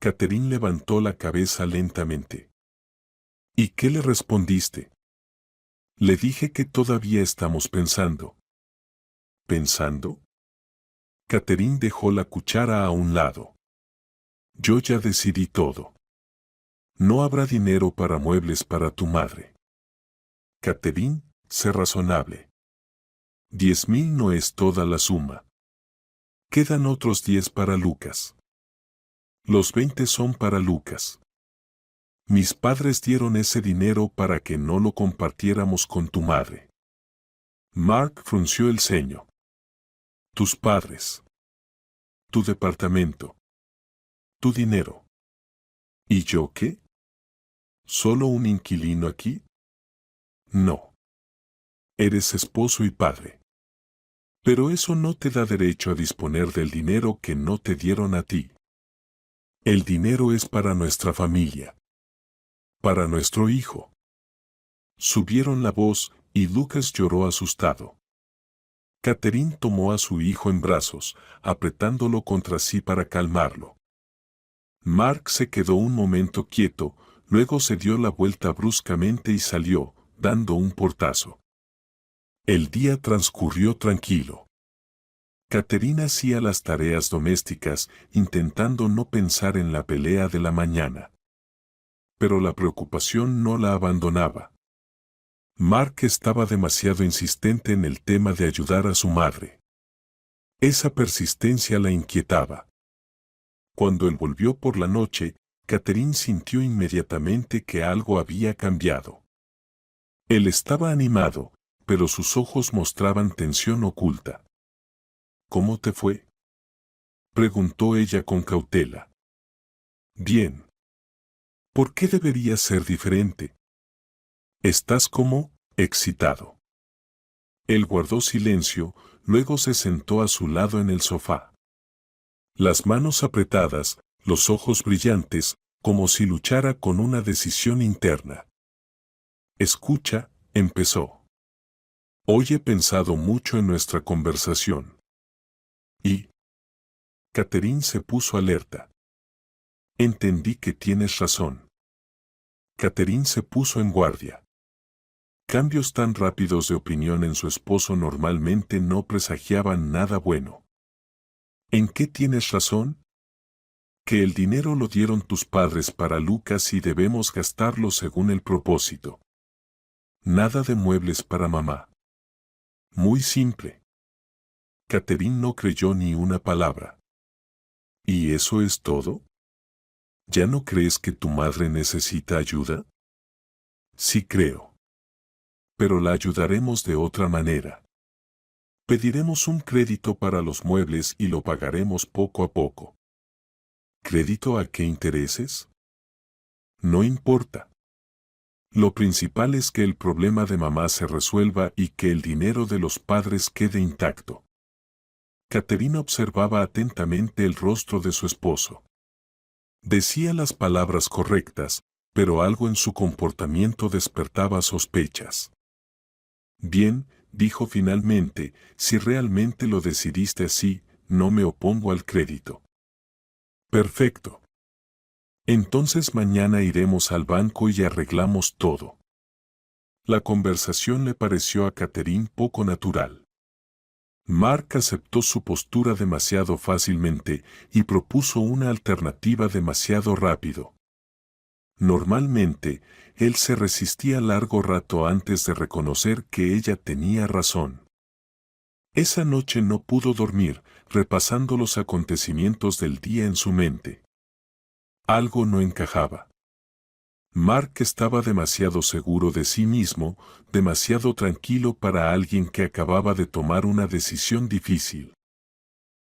Catherine levantó la cabeza lentamente. ¿Y qué le respondiste? Le dije que todavía estamos pensando. ¿Pensando? Catherine dejó la cuchara a un lado. Yo ya decidí todo. No habrá dinero para muebles para tu madre. Catherine, sé razonable. 10,000 no es toda la suma. Quedan otros 10 para Lucas. Los 20 son para Lucas. Mis padres dieron ese dinero para que no lo compartiéramos con tu madre. Mark frunció el ceño. Tus padres. Tu departamento. Tu dinero. ¿Y yo qué? ¿Solo un inquilino aquí? No. Eres esposo y padre. Pero eso no te da derecho a disponer del dinero que no te dieron a ti. El dinero es para nuestra familia. Para nuestro hijo. Subieron la voz y Lucas lloró asustado. Catherine tomó a su hijo en brazos, apretándolo contra sí para calmarlo. Mark se quedó un momento quieto, luego se dio la vuelta bruscamente y salió, dando un portazo. El día transcurrió tranquilo. Catherine hacía las tareas domésticas, intentando no pensar en la pelea de la mañana. Pero la preocupación no la abandonaba. Mark estaba demasiado insistente en el tema de ayudar a su madre. Esa persistencia la inquietaba. Cuando él volvió por la noche, Catherine sintió inmediatamente que algo había cambiado. Él estaba animado, pero sus ojos mostraban tensión oculta. ¿Cómo te fue?, preguntó ella con cautela. Bien. ¿Por qué debería ser diferente? ¿Estás como excitado? Él guardó silencio, luego se sentó a su lado en el sofá. Las manos apretadas, los ojos brillantes, como si luchara con una decisión interna. Escucha, empezó. Hoy he pensado mucho en nuestra conversación. Y Catherine se puso alerta. Entendí que tienes razón. Catherine se puso en guardia. Cambios tan rápidos de opinión en su esposo normalmente no presagiaban nada bueno. ¿En qué tienes razón? Que el dinero lo dieron tus padres para Lucas y debemos gastarlo según el propósito. Nada de muebles para mamá. Muy simple. Catherine no creyó ni una palabra. ¿Y eso es todo? ¿Ya no crees que tu madre necesita ayuda? Sí creo. Pero la ayudaremos de otra manera. Pediremos un crédito para los muebles y lo pagaremos poco a poco. ¿Crédito a qué intereses? No importa. Lo principal es que el problema de mamá se resuelva y que el dinero de los padres quede intacto. Catherine observaba atentamente el rostro de su esposo. Decía las palabras correctas, pero algo en su comportamiento despertaba sospechas. Bien, dijo finalmente, si realmente lo decidiste así, no me opongo al crédito. Perfecto. Entonces mañana iremos al banco y arreglamos todo. La conversación le pareció a Catherine poco natural. Mark aceptó su postura demasiado fácilmente y propuso una alternativa demasiado rápido. Normalmente, él se resistía largo rato antes de reconocer que ella tenía razón. Esa noche no pudo dormir, repasando los acontecimientos del día en su mente. Algo no encajaba. Mark estaba demasiado seguro de sí mismo, demasiado tranquilo para alguien que acababa de tomar una decisión difícil.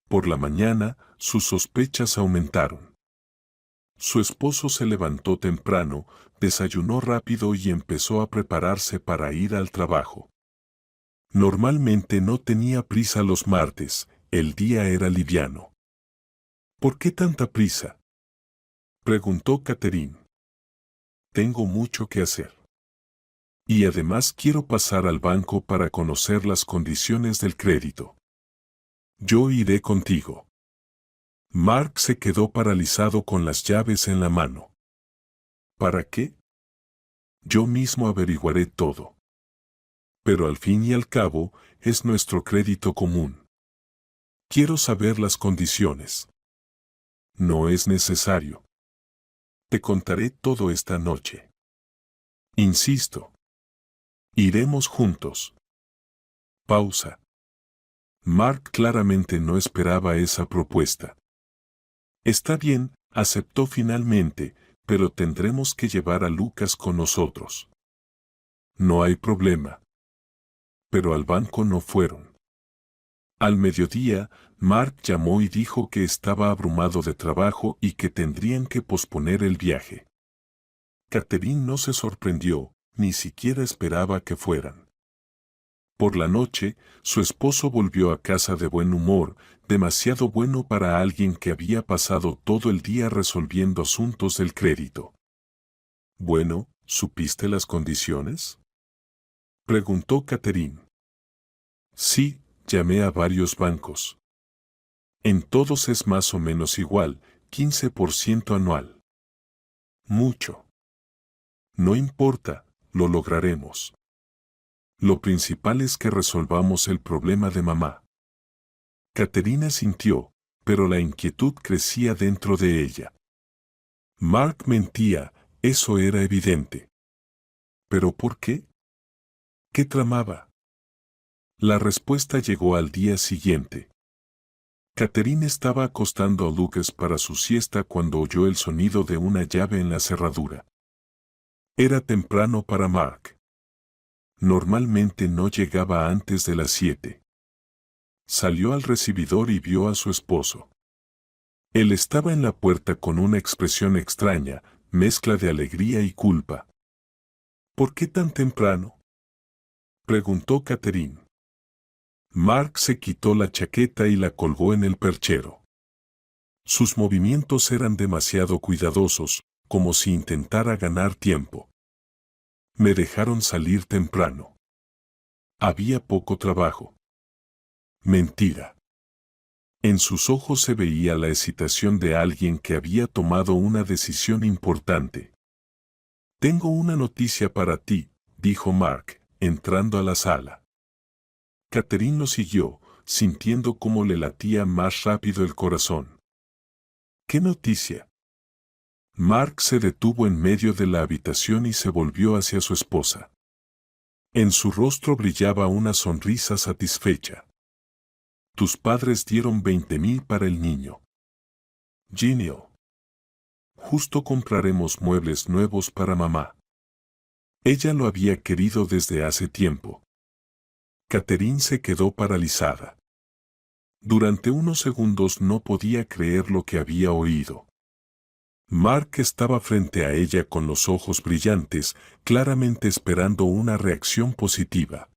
Por la mañana, sus sospechas aumentaron. Su esposo se levantó temprano, desayunó rápido y empezó a prepararse para ir al trabajo. Normalmente no tenía prisa los martes, el día era liviano. ¿Por qué tanta prisa?, preguntó Catherine. Tengo mucho que hacer. Y además quiero pasar al banco para conocer las condiciones del crédito. Yo iré contigo. Mark se quedó paralizado con las llaves en la mano. ¿Para qué? Yo mismo averiguaré todo. Pero al fin y al cabo, es nuestro crédito común. Quiero saber las condiciones. No es necesario. Te contaré todo esta noche. Insisto. Iremos juntos. Pausa. Mark claramente no esperaba esa propuesta. Está bien, aceptó finalmente, pero tendremos que llevar a Lucas con nosotros. No hay problema. Pero al banco no fueron. Al mediodía, Mark llamó y dijo que estaba abrumado de trabajo y que tendrían que posponer el viaje. Catherine no se sorprendió, ni siquiera esperaba que fueran. Por la noche, su esposo volvió a casa de buen humor, demasiado bueno para alguien que había pasado todo el día resolviendo asuntos del crédito. Bueno, ¿supiste las condiciones?, preguntó Catherine. Sí, llamé a varios bancos. En todos es más o menos igual, 15% anual. Mucho. No importa, lo lograremos. Lo principal es que resolvamos el problema de mamá. Catherine sintió, pero la inquietud crecía dentro de ella. Mark mentía, eso era evidente. ¿Pero por qué? ¿Qué tramaba? La respuesta llegó al día siguiente. Catherine estaba acostando a Lucas para su siesta cuando oyó el sonido de una llave en la cerradura. Era temprano para Mark. Normalmente no llegaba antes de las 7. Salió al recibidor y vio a su esposo. Él estaba en la puerta con una expresión extraña, mezcla de alegría y culpa. ¿Por qué tan temprano?, preguntó Catherine. Mark se quitó la chaqueta y la colgó en el perchero. Sus movimientos eran demasiado cuidadosos, como si intentara ganar tiempo. Me dejaron salir temprano. Había poco trabajo. Mentira. En sus ojos se veía la hesitación de alguien que había tomado una decisión importante. Tengo una noticia para ti, dijo Mark, entrando a la sala. Catherine lo siguió, sintiendo cómo le latía más rápido el corazón. ¿Qué noticia? Mark se detuvo en medio de la habitación y se volvió hacia su esposa. En su rostro brillaba una sonrisa satisfecha. Tus padres dieron 20,000 para el niño. Genio. Justo compraremos muebles nuevos para mamá. Ella lo había querido desde hace tiempo. Catherine se quedó paralizada. Durante unos segundos no podía creer lo que había oído. Mark estaba frente a ella con los ojos brillantes, claramente esperando una reacción positiva.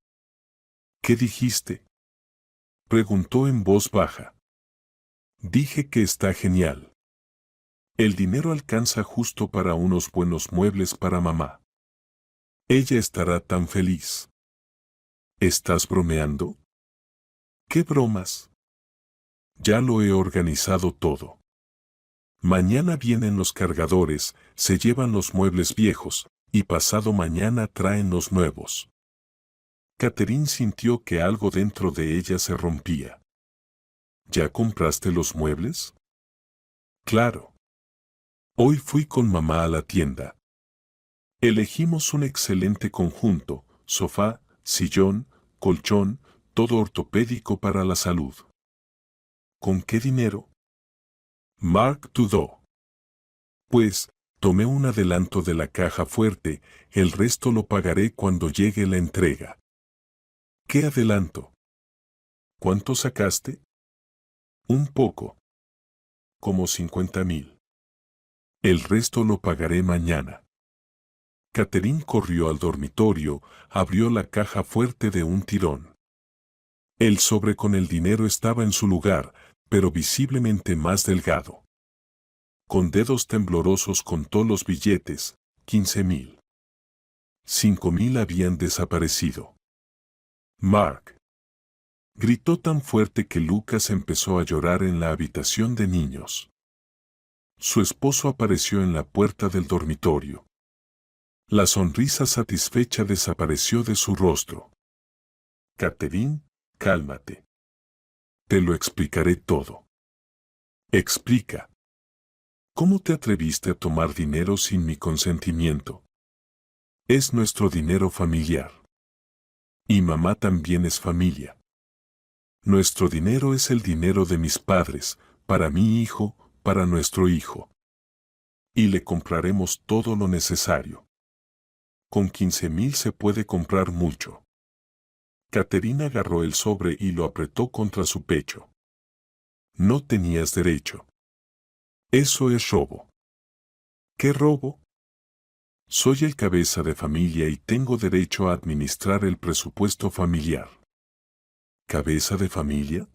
¿Qué dijiste?, preguntó en voz baja. Dije que está genial. El dinero alcanza justo para unos buenos muebles para mamá. Ella estará tan feliz. ¿Estás bromeando? ¿Qué bromas? Ya lo he organizado todo. Mañana vienen los cargadores, se llevan los muebles viejos, y pasado mañana traen los nuevos. Catherine sintió que algo dentro de ella se rompía. ¿Ya compraste los muebles? Claro. Hoy fui con mamá a la tienda. Elegimos un excelente conjunto, sofá, sillón, colchón, todo ortopédico para la salud. ¿Con qué dinero? Mark dudó. Pues, tomé un adelanto de la caja fuerte, el resto lo pagaré cuando llegue la entrega. ¿Qué adelanto? ¿Cuánto sacaste? Un poco. Como 50,000. El resto lo pagaré mañana. Catherine corrió al dormitorio, abrió la caja fuerte de un tirón. El sobre con el dinero estaba en su lugar, pero visiblemente más delgado. Con dedos temblorosos contó los billetes, 15,000. 5,000 habían desaparecido. Mark. Gritó tan fuerte que Lucas empezó a llorar en la habitación de niños. Su esposo apareció en la puerta del dormitorio. La sonrisa satisfecha desapareció de su rostro. Catherine, cálmate. Te lo explicaré todo. Explica. ¿Cómo te atreviste a tomar dinero sin mi consentimiento? Es nuestro dinero familiar. Y mamá también es familia. Nuestro dinero es el dinero de mis padres, para mi hijo, para nuestro hijo. Y le compraremos todo lo necesario. Con 15,000 se puede comprar mucho. Catherine agarró el sobre y lo apretó contra su pecho. No tenías derecho. Eso es robo. ¿Qué robo? Soy el cabeza de familia y tengo derecho a administrar el presupuesto familiar. ¿Cabeza de familia?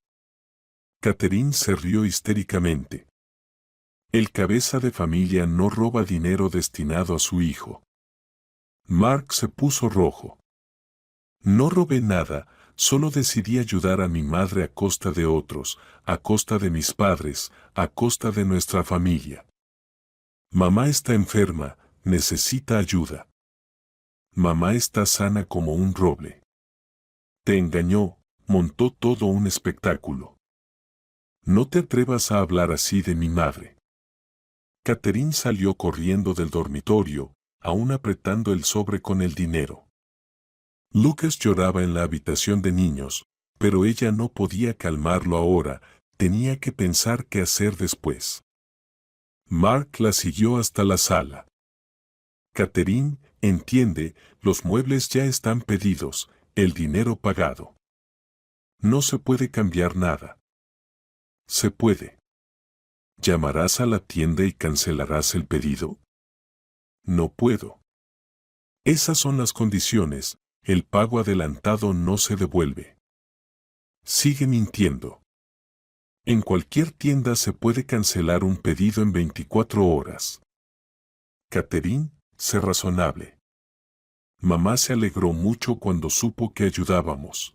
Catherine se rió histéricamente. El cabeza de familia no roba dinero destinado a su hijo. Mark se puso rojo. No robé nada, solo decidí ayudar a mi madre a costa de otros, a costa de mis padres, a costa de nuestra familia. Mamá está enferma, necesita ayuda. Mamá está sana como un roble. Te engañó, montó todo un espectáculo. No te atrevas a hablar así de mi madre. Catherine salió corriendo del dormitorio, aún apretando el sobre con el dinero. Lucas lloraba en la habitación de niños, pero ella no podía calmarlo ahora, tenía que pensar qué hacer después. Mark la siguió hasta la sala. Catherine, entiende, los muebles ya están pedidos, el dinero pagado. No se puede cambiar nada. Se puede. ¿Llamarás a la tienda y cancelarás el pedido? No puedo. Esas son las condiciones, el pago adelantado no se devuelve. Sigue mintiendo. En cualquier tienda se puede cancelar un pedido en 24 horas. Catherine, sé razonable. Mamá se alegró mucho cuando supo que ayudábamos.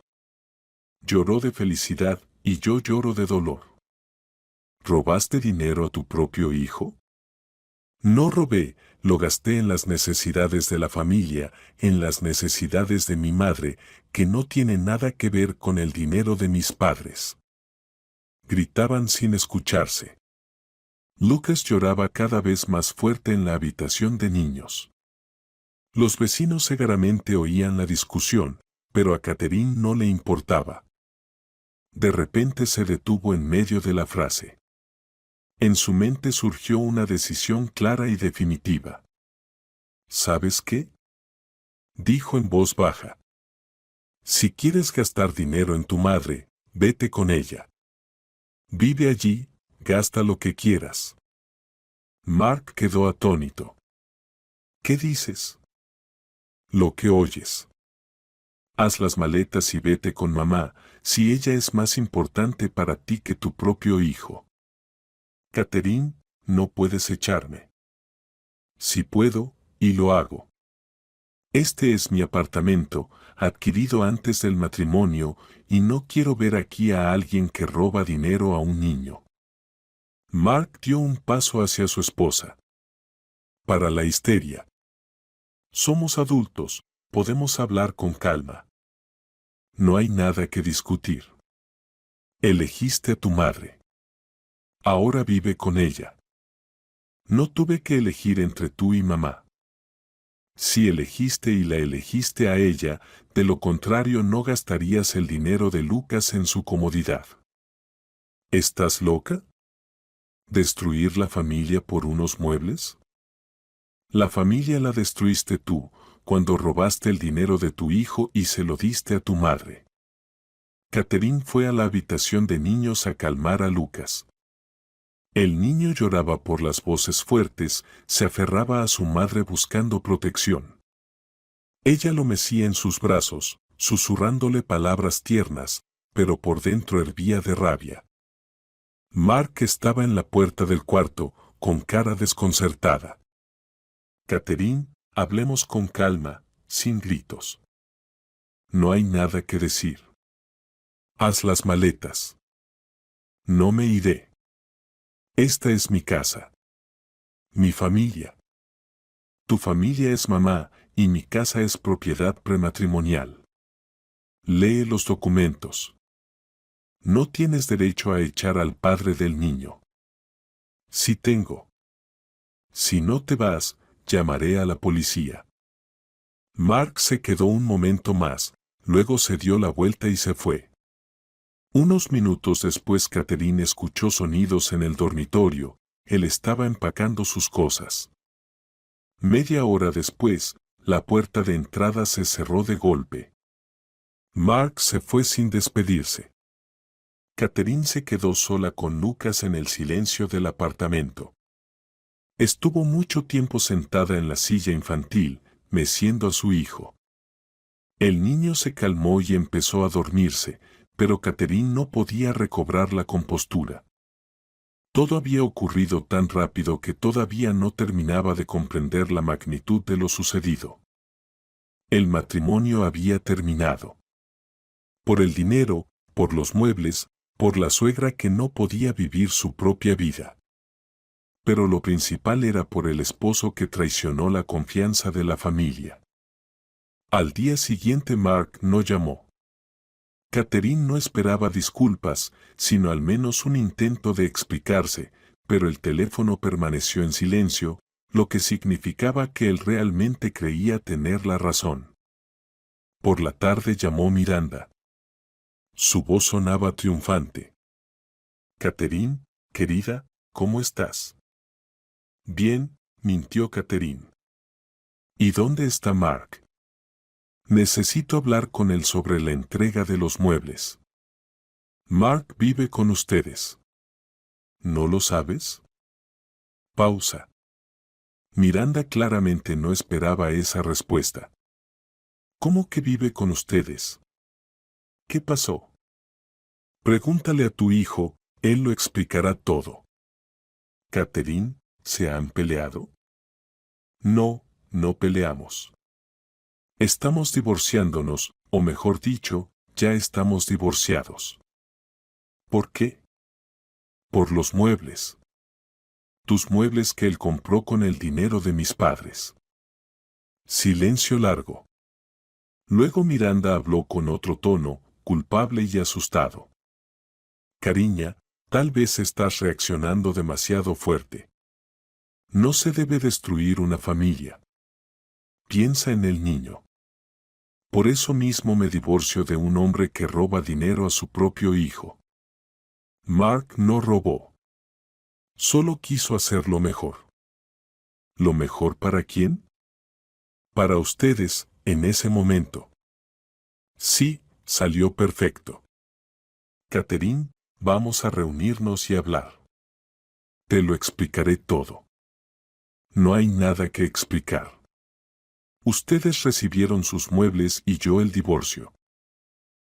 Lloró de felicidad y yo lloro de dolor. ¿Robaste dinero a tu propio hijo? No robé, lo gasté en las necesidades de la familia, en las necesidades de mi madre, que no tiene nada que ver con el dinero de mis padres. Gritaban sin escucharse. Lucas lloraba cada vez más fuerte en la habitación de niños. Los vecinos cegaramente oían la discusión, pero a Catherine no le importaba. De repente se detuvo en medio de la frase. En su mente surgió una decisión clara y definitiva. ¿Sabes qué? Dijo en voz baja. Si quieres gastar dinero en tu madre, vete con ella. Vive allí, gasta lo que quieras. Mark quedó atónito. ¿Qué dices? Lo que oyes. Haz las maletas y vete con mamá, si ella es más importante para ti que tu propio hijo. Catherine, no puedes echarme. Si puedo, y lo hago. Este es mi apartamento, adquirido antes del matrimonio, y no quiero ver aquí a alguien que roba dinero a un niño. Mark dio un paso hacia su esposa. Para la histeria. Somos adultos, podemos hablar con calma. No hay nada que discutir. Elegiste a tu madre. Ahora vive con ella. No tuve que elegir entre tú y mamá. Si elegiste y la elegiste a ella, de lo contrario no gastarías el dinero de Lucas en su comodidad. ¿Estás loca? ¿Destruir la familia por unos muebles? La familia la destruiste tú, cuando robaste el dinero de tu hijo y se lo diste a tu madre. Catherine fue a la habitación de niños a calmar a Lucas. El niño lloraba por las voces fuertes, se aferraba a su madre buscando protección. Ella lo mecía en sus brazos, susurrándole palabras tiernas, pero por dentro hervía de rabia. Mark estaba en la puerta del cuarto, con cara desconcertada. Catherine, hablemos con calma, sin gritos. No hay nada que decir. Haz las maletas. No me iré. Esta es mi casa. Mi familia. Tu familia es mamá, y mi casa es propiedad prematrimonial. Lee los documentos. No tienes derecho a echar al padre del niño. Sí tengo. Si no te vas, llamaré a la policía. Mark se quedó un momento más, luego se dio la vuelta y se fue. Unos minutos después Catherine escuchó sonidos en el dormitorio, él estaba empacando sus cosas. Media hora después, la puerta de entrada se cerró de golpe. Mark se fue sin despedirse. Catherine se quedó sola con Lucas en el silencio del apartamento. Estuvo mucho tiempo sentada en la silla infantil, meciendo a su hijo. El niño se calmó y empezó a dormirse, pero Catherine no podía recobrar la compostura. Todo había ocurrido tan rápido que todavía no terminaba de comprender la magnitud de lo sucedido. El matrimonio había terminado. Por el dinero, por los muebles, por la suegra que no podía vivir su propia vida. Pero lo principal era por el esposo que traicionó la confianza de la familia. Al día siguiente Mark no llamó. Catherine no esperaba disculpas, sino al menos un intento de explicarse, pero el teléfono permaneció en silencio, lo que significaba que él realmente creía tener la razón. Por la tarde llamó Miranda. Su voz sonaba triunfante. Catherine, querida, ¿cómo estás? Bien, mintió Catherine. ¿Y dónde está Mark? Necesito hablar con él sobre la entrega de los muebles. Mark vive con ustedes. ¿No lo sabes? Pausa. Miranda claramente no esperaba esa respuesta. ¿Cómo que vive con ustedes? ¿Qué pasó? Pregúntale a tu hijo, él lo explicará todo. Catherine, ¿se han peleado? No, no peleamos. Estamos divorciándonos, o mejor dicho, ya estamos divorciados. ¿Por qué? Por los muebles. Tus muebles que él compró con el dinero de mis padres. Silencio largo. Luego Miranda habló con otro tono, culpable y asustado. Cariña, tal vez estás reaccionando demasiado fuerte. No se debe destruir una familia. Piensa en el niño. Por eso mismo me divorcio de un hombre que roba dinero a su propio hijo. Mark no robó. Solo quiso hacer lo mejor. ¿Lo mejor para quién? Para ustedes, en ese momento. Sí, salió perfecto. Catherine, vamos a reunirnos y hablar. Te lo explicaré todo. No hay nada que explicar. Ustedes recibieron sus muebles y yo el divorcio.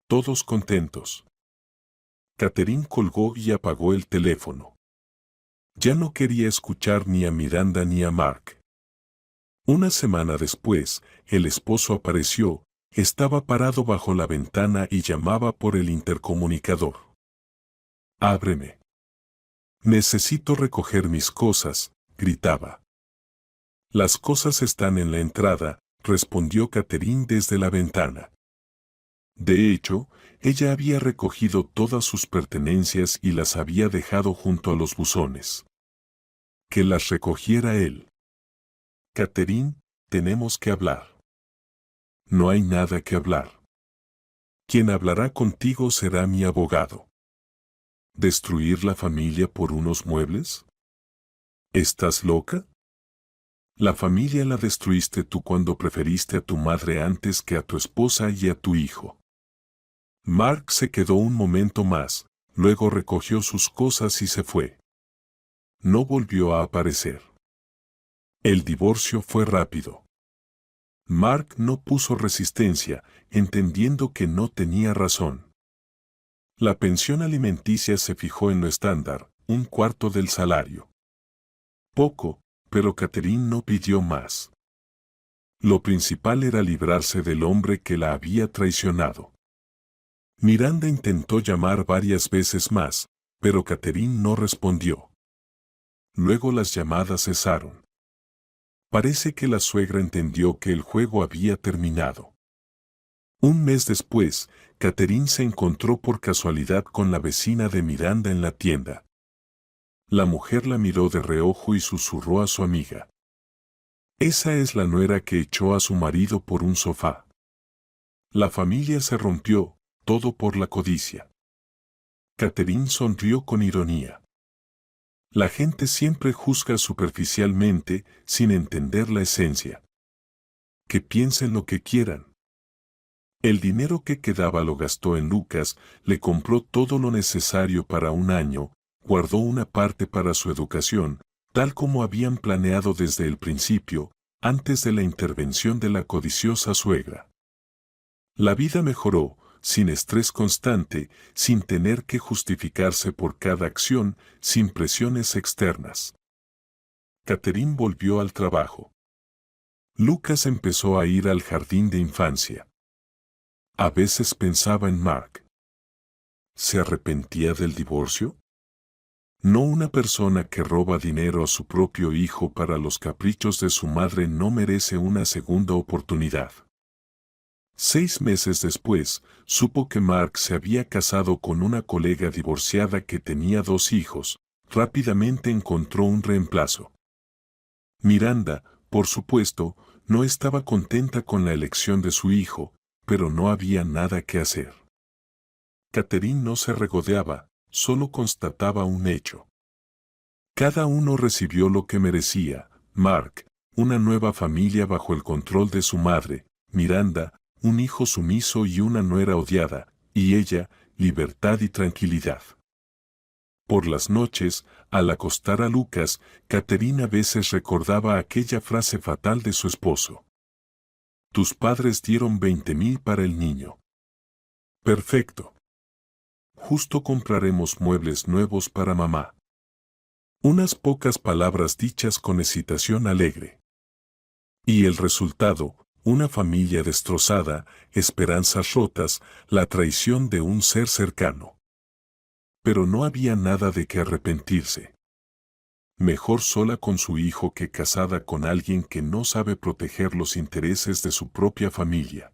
Todos contentos. Catherine colgó y apagó el teléfono. Ya no quería escuchar ni a Miranda ni a Mark. Una semana después, el esposo apareció, estaba parado bajo la ventana y llamaba por el intercomunicador. «Ábreme. Necesito recoger mis cosas», gritaba. «Las cosas están en la entrada», respondió Catherine desde la ventana. De hecho, ella había recogido todas sus pertenencias y las había dejado junto a los buzones. Que las recogiera él. «Catherine, tenemos que hablar». «No hay nada que hablar. Quien hablará contigo será mi abogado». ¿Destruir la familia por unos muebles? ¿Estás loca? La familia la destruiste tú cuando preferiste a tu madre antes que a tu esposa y a tu hijo. Mark se quedó un momento más, luego recogió sus cosas y se fue. No volvió a aparecer. El divorcio fue rápido. Mark no puso resistencia, entendiendo que no tenía razón. La pensión alimenticia se fijó en lo estándar, 1/4 del salario. Poco, pero Catherine no pidió más. Lo principal era librarse del hombre que la había traicionado. Miranda intentó llamar varias veces más, pero Catherine no respondió. Luego las llamadas cesaron. Parece que la suegra entendió que el juego había terminado. Un mes después, Catherine se encontró por casualidad con la vecina de Miranda en la tienda. La mujer la miró de reojo y susurró a su amiga. «Esa es la nuera que echó a su marido por un sofá». La familia se rompió, todo por la codicia. Catherine sonrió con ironía. La gente siempre juzga superficialmente, sin entender la esencia. Que piensen lo que quieran. El dinero que quedaba lo gastó en Lucas, le compró todo lo necesario para un año, guardó una parte para su educación, tal como habían planeado desde el principio, antes de la intervención de la codiciosa suegra. La vida mejoró, sin estrés constante, sin tener que justificarse por cada acción, sin presiones externas. Catherine volvió al trabajo. Lucas empezó a ir al jardín de infancia. A veces pensaba en Mark. ¿Se arrepentía del divorcio? No, una persona que roba dinero a su propio hijo para los caprichos de su madre no merece una segunda oportunidad. 6 meses después, supo que Mark se había casado con una colega divorciada que tenía 2 hijos. Rápidamente encontró un reemplazo. Miranda, por supuesto, no estaba contenta con la elección de su hijo, pero no había nada que hacer. Catherine no se regodeaba, solo constataba un hecho. Cada uno recibió lo que merecía: Mark, una nueva familia bajo el control de su madre; Miranda, un hijo sumiso y una nuera odiada; y ella, libertad y tranquilidad. Por las noches, al acostar a Lucas, Catherine a veces recordaba aquella frase fatal de su esposo. «Tus padres dieron 20,000 para el niño». Perfecto. Justo compraremos muebles nuevos para mamá. Unas pocas palabras dichas con excitación alegre. Y el resultado: una familia destrozada, esperanzas rotas, la traición de un ser cercano. Pero no había nada de qué arrepentirse. Mejor sola con su hijo que casada con alguien que no sabe proteger los intereses de su propia familia.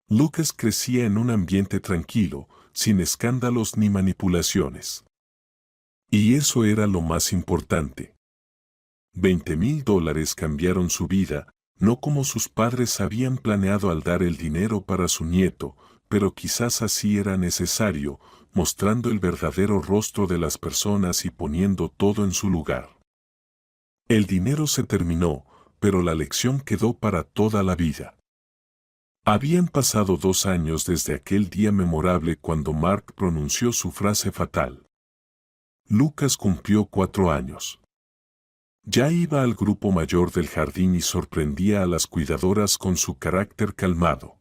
Lucas crecía en un ambiente tranquilo, sin escándalos ni manipulaciones. Y eso era lo más importante. $20,000 cambiaron su vida, no como sus padres habían planeado al dar el dinero para su nieto, pero quizás así era necesario, mostrando el verdadero rostro de las personas y poniendo todo en su lugar. El dinero se terminó, pero la lección quedó para toda la vida. Habían pasado 2 años desde aquel día memorable cuando Mark pronunció su frase fatal. Lucas cumplió 4 años. Ya iba al grupo mayor del jardín y sorprendía a las cuidadoras con su carácter calmado.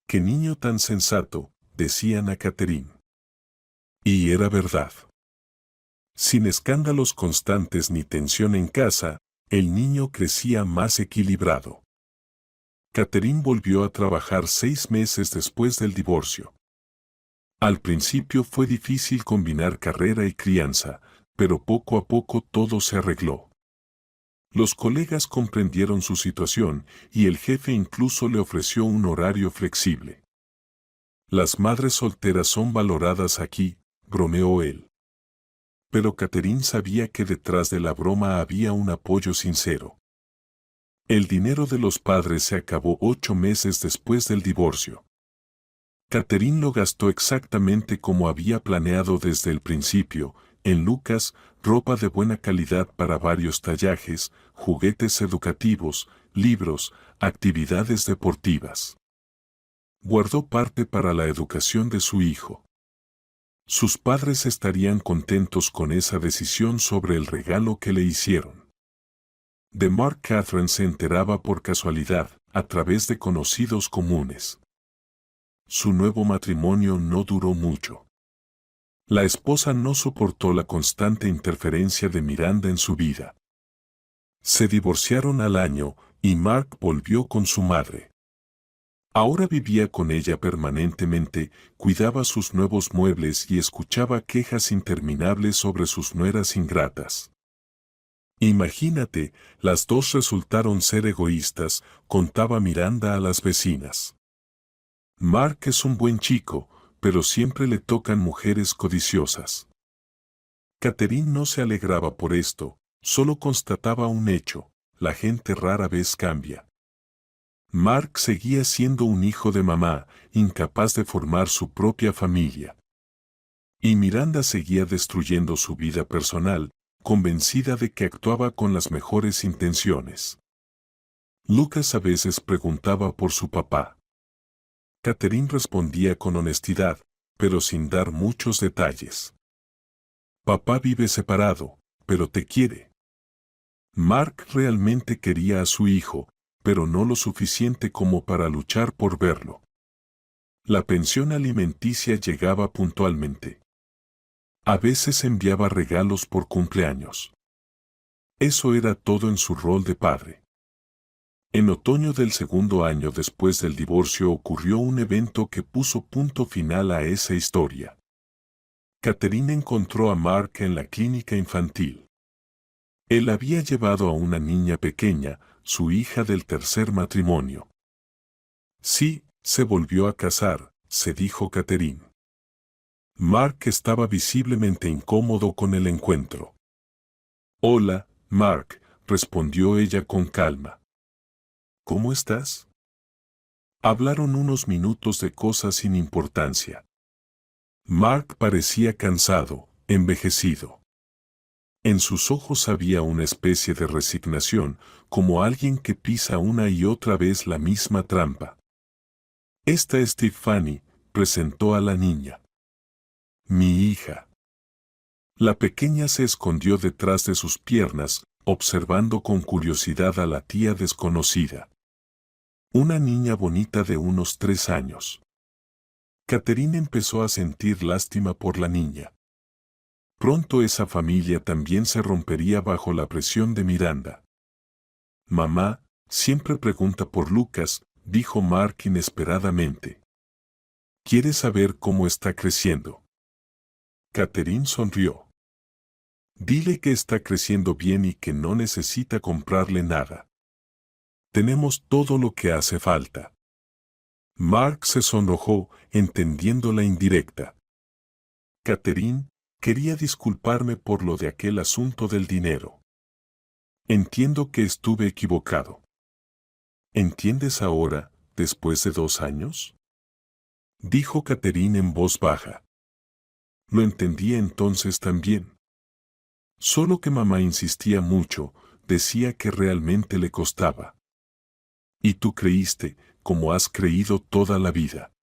«¡Qué niño tan sensato!», decían a Catherine. Y era verdad. Sin escándalos constantes ni tensión en casa, el niño crecía más equilibrado. Catherine volvió a trabajar 6 meses después del divorcio. Al principio fue difícil combinar carrera y crianza, pero poco a poco todo se arregló. Los colegas comprendieron su situación y el jefe incluso le ofreció un horario flexible. Las madres solteras son valoradas aquí, bromeó él. Pero Catherine sabía que detrás de la broma había un apoyo sincero. El dinero de los padres se acabó 8 meses después del divorcio. Catherine lo gastó exactamente como había planeado desde el principio, en Lucas, ropa de buena calidad para varios tallajes, juguetes educativos, libros, actividades deportivas. Guardó parte para la educación de su hijo. Sus padres estarían contentos con esa decisión sobre el regalo que le hicieron. De Mark Catherine se enteraba por casualidad, a través de conocidos comunes. Su nuevo matrimonio no duró mucho. La esposa no soportó la constante interferencia de Miranda en su vida. Se divorciaron al año y Mark volvió con su madre. Ahora vivía con ella permanentemente, cuidaba sus nuevos muebles y escuchaba quejas interminables sobre sus nueras ingratas. Imagínate, las dos resultaron ser egoístas, contaba Miranda a las vecinas. Mark es un buen chico, pero siempre le tocan mujeres codiciosas. Catherine no se alegraba por esto, solo constataba un hecho: la gente rara vez cambia. Mark seguía siendo un hijo de mamá, incapaz de formar su propia familia. Y Miranda seguía destruyendo su vida personal, convencida de que actuaba con las mejores intenciones. Lucas a veces preguntaba por su papá. Catherine respondía con honestidad, pero sin dar muchos detalles. Papá vive separado, pero te quiere. Mark realmente quería a su hijo, pero no lo suficiente como para luchar por verlo. La pensión alimenticia llegaba puntualmente. A veces enviaba regalos por cumpleaños. Eso era todo en su rol de padre. En otoño del segundo año después del divorcio ocurrió un evento que puso punto final a esa historia. Catherine encontró a Mark en la clínica infantil. Él había llevado a una niña pequeña, su hija del tercer matrimonio. Sí, se volvió a casar, se dijo Catherine. Mark estaba visiblemente incómodo con el encuentro. Hola, Mark, respondió ella con calma. ¿Cómo estás? Hablaron unos minutos de cosas sin importancia. Mark parecía cansado, envejecido. En sus ojos había una especie de resignación, como alguien que pisa una y otra vez la misma trampa. Esta es Tiffany, presentó a la niña. Mi hija. La pequeña se escondió detrás de sus piernas, observando con curiosidad a la tía desconocida. Una niña bonita de unos 3 años. Catherine empezó a sentir lástima por la niña. Pronto esa familia también se rompería bajo la presión de Miranda. Mamá, siempre pregunta por Lucas, dijo Mark inesperadamente. ¿Quieres saber cómo está creciendo? Catherine sonrió. Dile que está creciendo bien y que no necesita comprarle nada. Tenemos todo lo que hace falta. Mark se sonrojó, entendiendo la indirecta. Catherine, quería disculparme por lo de aquel asunto del dinero. Entiendo que estuve equivocado. ¿Entiendes ahora, después de 2 años? Dijo Catherine en voz baja. Lo entendía entonces también. Solo que mamá insistía mucho, decía que realmente le costaba. Y tú creíste, como has creído toda la vida.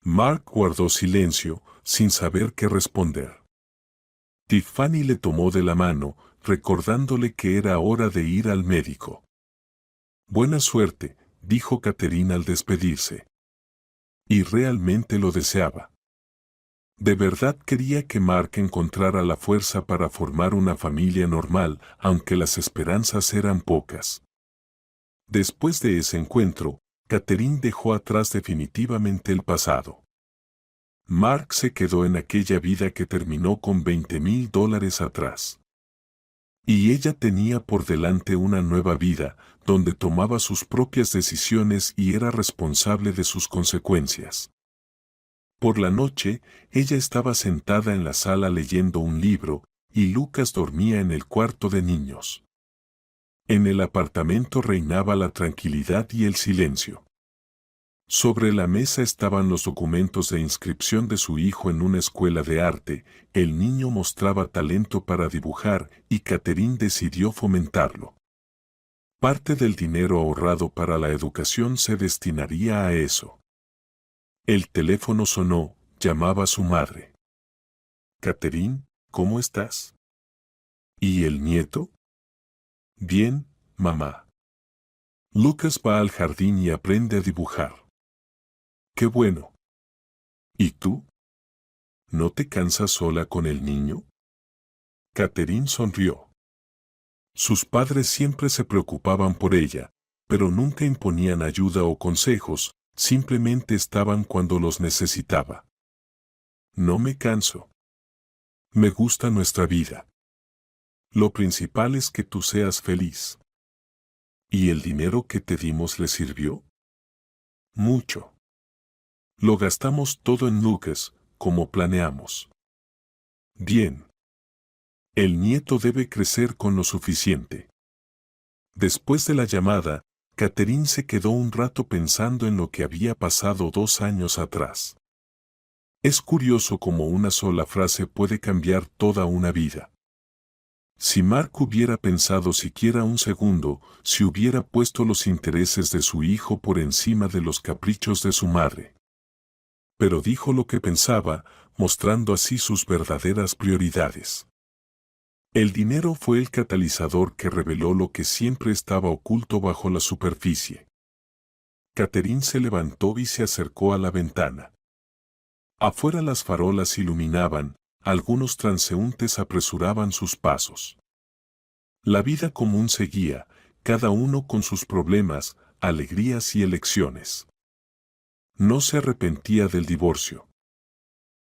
Mark guardó silencio, sin saber qué responder. Tiffany le tomó de la mano, recordándole que era hora de ir al médico. Buena suerte, dijo Catherine al despedirse. Y realmente lo deseaba. De verdad quería que Mark encontrara la fuerza para formar una familia normal, aunque las esperanzas eran pocas. Después de ese encuentro, Catherine dejó atrás definitivamente el pasado. Mark se quedó en aquella vida que terminó con $20,000 atrás. Y ella tenía por delante una nueva vida, donde tomaba sus propias decisiones y era responsable de sus consecuencias. Por la noche, ella estaba sentada en la sala leyendo un libro, y Lucas dormía en el cuarto de niños. En el apartamento reinaba la tranquilidad y el silencio. Sobre la mesa estaban los documentos de inscripción de su hijo en una escuela de arte. El niño mostraba talento para dibujar y Catherine decidió fomentarlo. Parte del dinero ahorrado para la educación se destinaría a eso. El teléfono sonó, llamaba su madre. Catherine, ¿cómo estás? ¿Y el nieto? Bien, mamá. Lucas va al jardín y aprende a dibujar. ¡Qué bueno! ¿Y tú? ¿No te cansas sola con el niño? Catherine sonrió. Sus padres siempre se preocupaban por ella, pero nunca imponían ayuda o consejos, simplemente estaban cuando los necesitaba. No me canso. Me gusta nuestra vida. Lo principal es que tú seas feliz. ¿Y el dinero que te dimos le sirvió? Mucho. Lo gastamos todo en Lucas, como planeamos. Bien. El nieto debe crecer con lo suficiente. Después de la llamada, Catherine se quedó un rato pensando en lo que había pasado 2 años atrás. Es curioso cómo una sola frase puede cambiar toda una vida. Si Mark hubiera pensado siquiera un segundo, si hubiera puesto los intereses de su hijo por encima de los caprichos de su madre. Pero dijo lo que pensaba, mostrando así sus verdaderas prioridades. El dinero fue el catalizador que reveló lo que siempre estaba oculto bajo la superficie. Catherine se levantó y se acercó a la ventana. Afuera las farolas iluminaban, algunos transeúntes apresuraban sus pasos. La vida común seguía, cada uno con sus problemas, alegrías y elecciones. No se arrepentía del divorcio.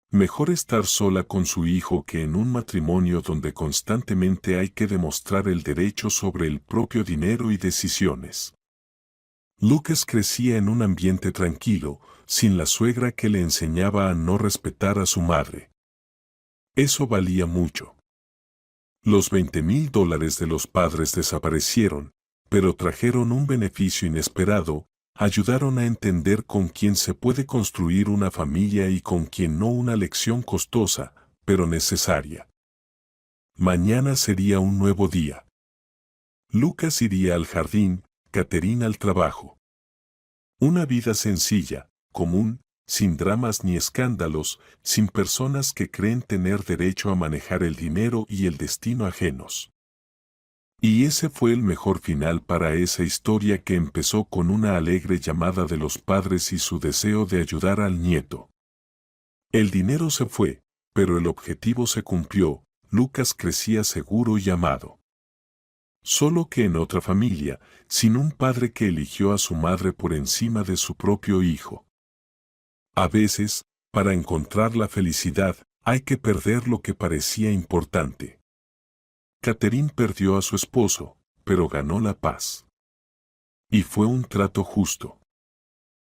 Mejor estar sola con su hijo que en un matrimonio donde constantemente hay que demostrar el derecho sobre el propio dinero y decisiones. Lucas crecía en un ambiente tranquilo, sin la suegra que le enseñaba a no respetar a su madre. Eso valía mucho. Los $20,000 de los padres desaparecieron, pero trajeron un beneficio inesperado. Ayudaron a entender con quién se puede construir una familia y con quién no, una lección costosa, pero necesaria. Mañana sería un nuevo día. Lucas iría al jardín, Catherine al trabajo. Una vida sencilla, común, sin dramas ni escándalos, sin personas que creen tener derecho a manejar el dinero y el destino ajenos. Y ese fue el mejor final para esa historia que empezó con una alegre llamada de los padres y su deseo de ayudar al nieto. El dinero se fue, pero el objetivo se cumplió. Lucas crecía seguro y amado. Solo que en otra familia, sin un padre que eligió a su madre por encima de su propio hijo. A veces, para encontrar la felicidad, hay que perder lo que parecía importante. Catherine perdió a su esposo, pero ganó la paz. Y fue un trato justo.